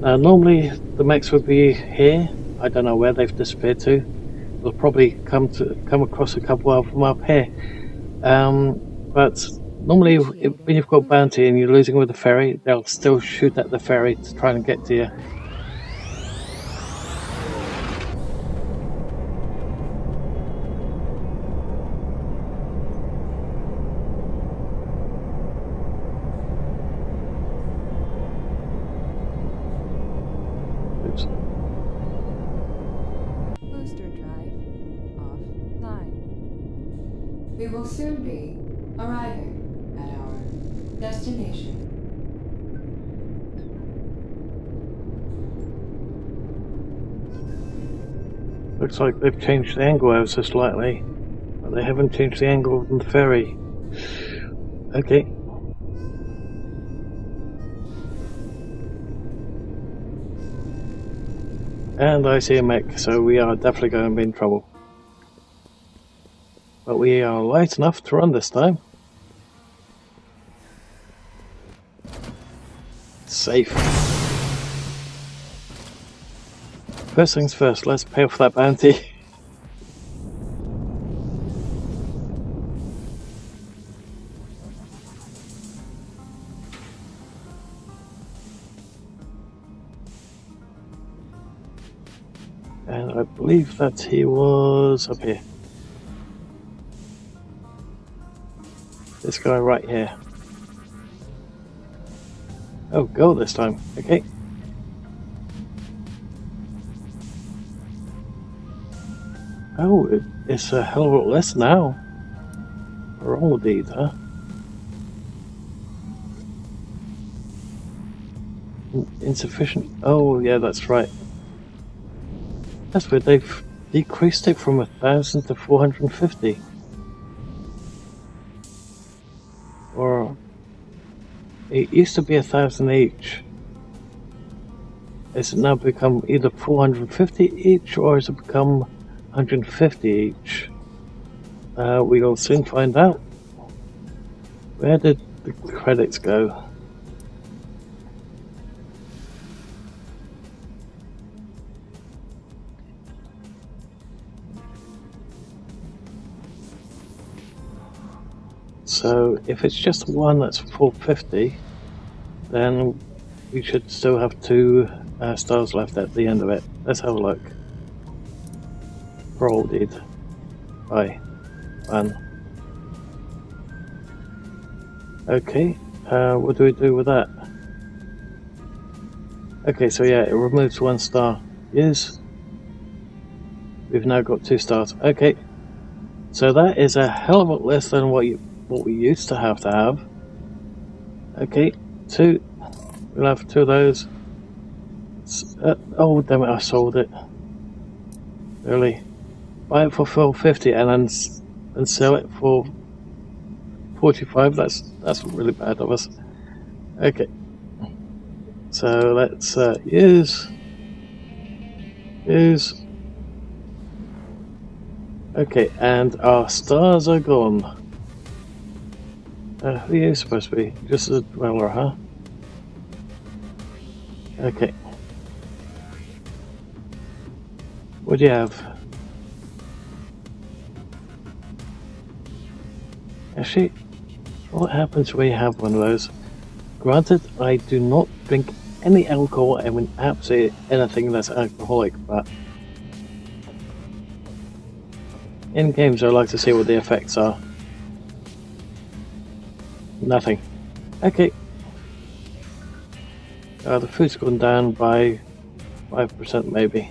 Normally the mechs would be here. I don't know where they've disappeared to. We'll probably come across a couple of them up here. But normally, when you've got bounty and you're losing with the ferry, they'll still shoot at the ferry to try and get to you. Oops. Booster drive offline. We will soon be arriving at our destination. Looks like they've changed the angle ever so slightly. But they haven't changed the angle of the ferry. Okay. And I see a mech, so we are definitely going to be in trouble. But we are light enough to run this time. Safe. First things first, let's pay off that bounty. And I believe that he was up here. This guy right here. Oh, gold this time. Okay. Oh, it's a hell of a lot less now. Roll deed, huh? Insufficient. Oh, yeah, that's right. That's weird. They've decreased it from 1,000 to 450. Or it used to be 1,000 each. Has it now become either 450 each, or has it become 150 each? We will soon find out. Where did the credits go? So if it's just one that's 450, then we should still have 2 stars left at the end of it. Let's have a look. Roll deed. Bye. 1. Okay, what do we do with that? Okay, so yeah, it removes 1 star. Yes. We've now got 2 stars. Okay. So that is a hell of a lot less than what we used to have. Okay, 2. We'll have 2 of those. Oh damn it! I sold it. Really? Buy it for 450 and sell it for 45. That's really bad of us. Okay. So let's use. Okay, and our stars are gone. Who are you supposed to be? Just a dweller, huh? Okay. What do you have? Actually, what happens when you have one of those? Granted, I do not drink any alcohol, I mean absolutely anything that's alcoholic, but in games I like to see what the effects are. Nothing. Okay. The food's gone down by 5% maybe.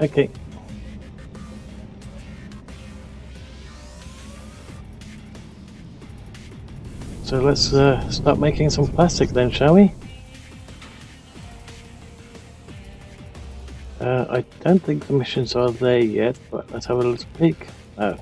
Okay. So let's start making some plastic then, shall we? I don't think the missions are there yet, but let's have a little peek. Oh.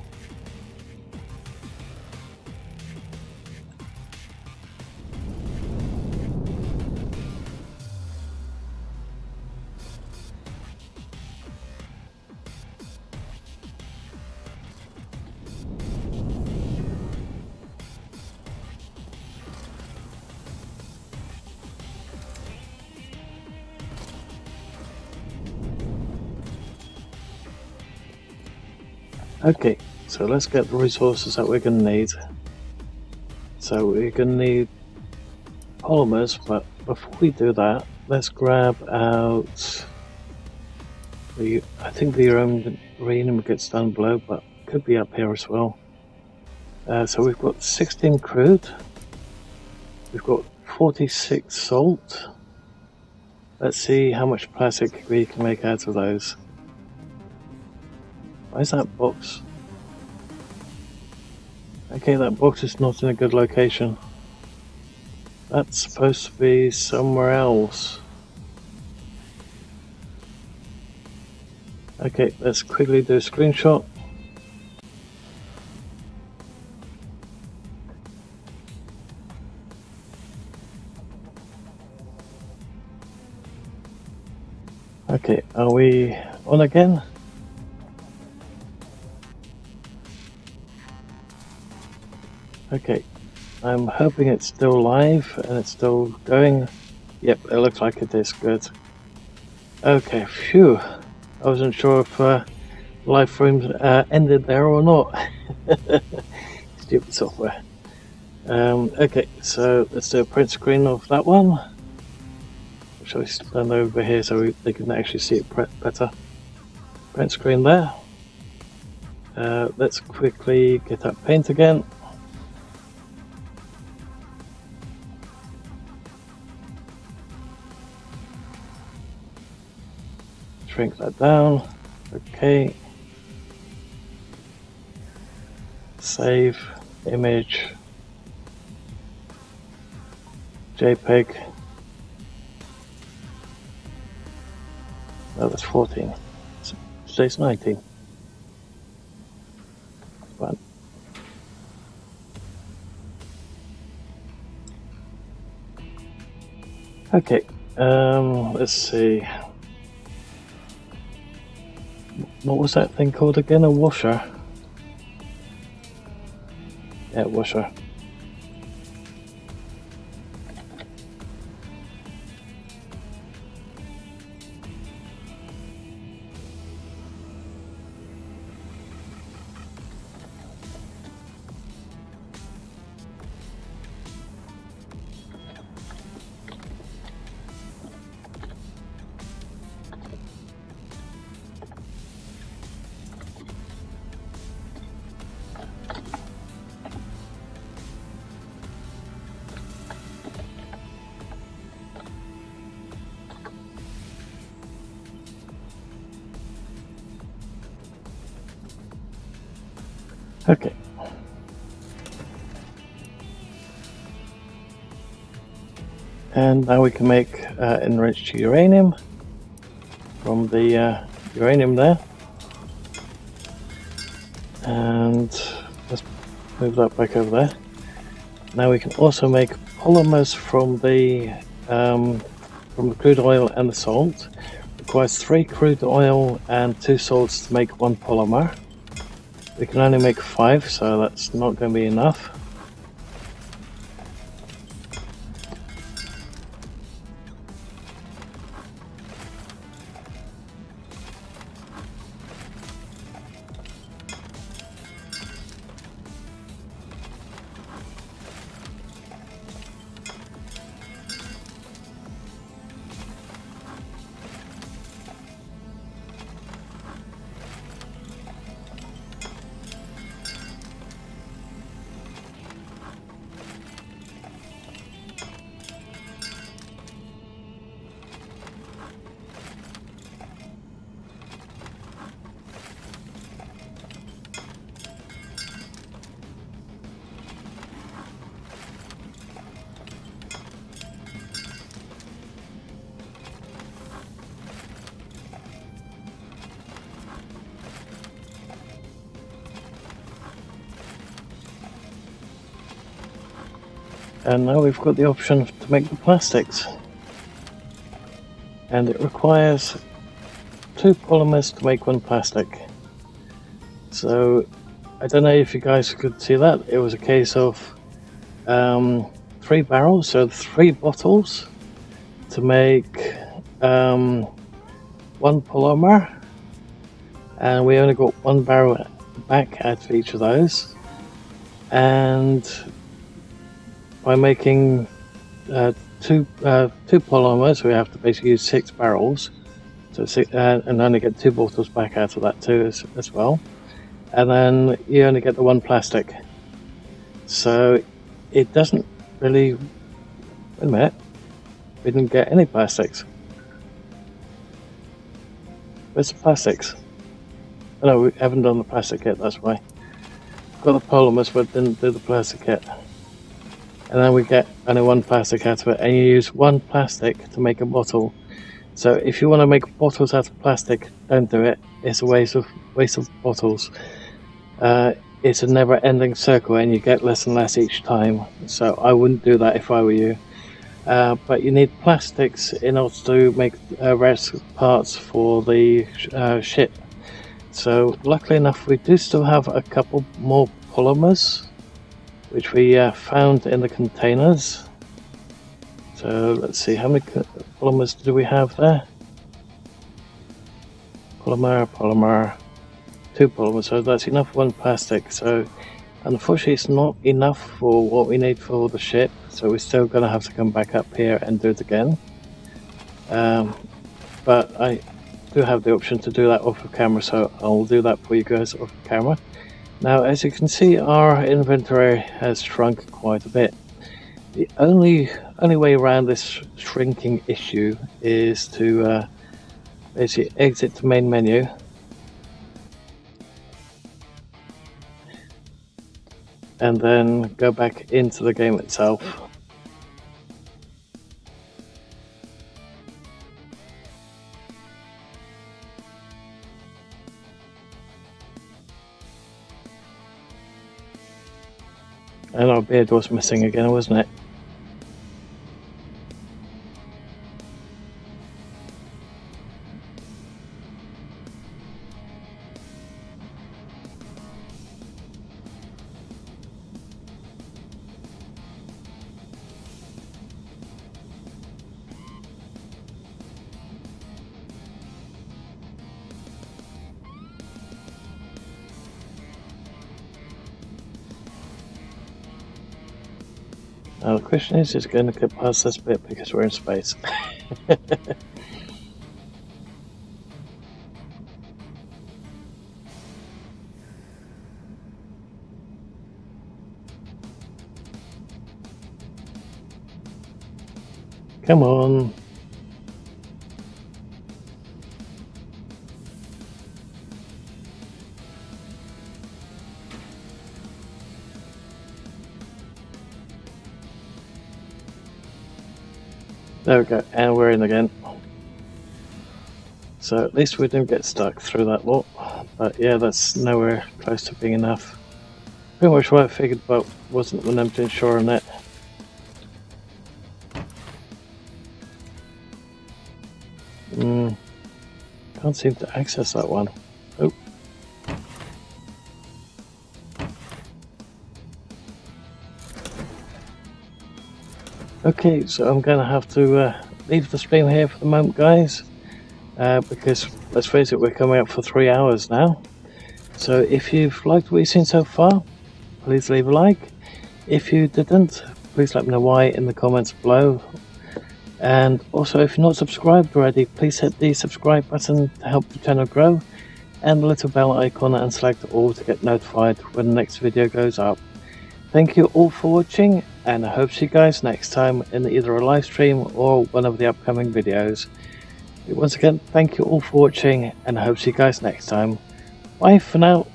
Okay, so let's get the resources that we're going to need. So we're going to need polymers, but before we do that, let's grab out I think the uranium gets down below, but could be up here as well. So we've got 16 crude, we've got 46 salt. Let's see how much plastic we can make out of those. Where's that box? Okay, that box is not in a good location. That's supposed to be somewhere else. Okay, let's quickly do a screenshot. we on again? Okay, I'm hoping it's still live and it's still going. Yep, it looks like it is. Good. Okay, phew. I wasn't sure if live stream ended there or not. Stupid software. Okay, so let's do a print screen of that one. Shall we stand over here so they can actually see it better? Print screen there. Let's quickly get that paint again. Shrink that down. Okay. Save image. JPEG. No, that's 14. Today's 19. Fine. Okay. Let's see. What was that thing called again? A washer? Yeah, washer. Okay. And now we can make enriched uranium from the uranium there. And let's move that back over there. Now we can also make polymers from the crude oil and the salt. Requires 3 crude oil and 2 salts to make 1 polymer. We can only make 5, so that's not going to be enough. And now we've got the option to make the plastics. And it requires 2 polymers to make 1 plastic. So I don't know if you guys could see that. It was a case of 3 barrels, so 3 bottles to make 1 polymer. And we only got 1 barrel back out of each of those. And by making 2 polymers, we have to basically use 6 barrels, so and only get 2 bottles back out of that too as well. And then you only get the 1 plastic. So it doesn't really. Wait a minute, we didn't get any plastics. Where's the plastics? Oh, no, we haven't done the plastic yet. That's why. Got the polymers, but didn't do the plastic yet. And then we get only 1 plastic out of it, and you use 1 plastic to make a bottle. So if you want to make bottles out of plastic, don't do it. It's a waste of bottles. It's a never-ending circle, and you get less and less each time. So I wouldn't do that if I were you. but you need plastics in order to make rare parts for the ship. So luckily enough, we do still have a couple more polymers, which we found in the containers. So let's see, how many polymers do we have there? Polymer, 2 polymers, so that's enough for 1 plastic. So unfortunately it's not enough for what we need for the ship, so we're still going to have to come back up here and do it again. But I do have the option to do that off of camera, so I'll do that for you guys off of camera. Now, as you can see, our inventory has shrunk quite a bit. The only way around this shrinking issue is to basically exit the main menu, and then go back into the game itself. And our beard was missing again, wasn't it? Now the question is it going to get past this bit because we're in space? Come on. There we go, and we're in again. So at least we didn't get stuck through that lot. But yeah, that's nowhere close to being enough. Pretty much what I figured, but wasn't 100% sure on that. Can't seem to access that one. Oh. Okay, so I'm going to have to leave the stream here for the moment, guys, because let's face it, we're coming up for 3 hours now. So if you've liked what you've seen so far, please leave a like. If you didn't, please let me know why in the comments below. And also, if you're not subscribed already, please hit the subscribe button to help the channel grow, and the little bell icon, and select all to get notified when the next video goes up. Thank you all for watching, and I hope to see you guys next time in either a live stream or one of the upcoming videos. Once again, thank you all for watching, and I hope to see you guys next time. Bye for now.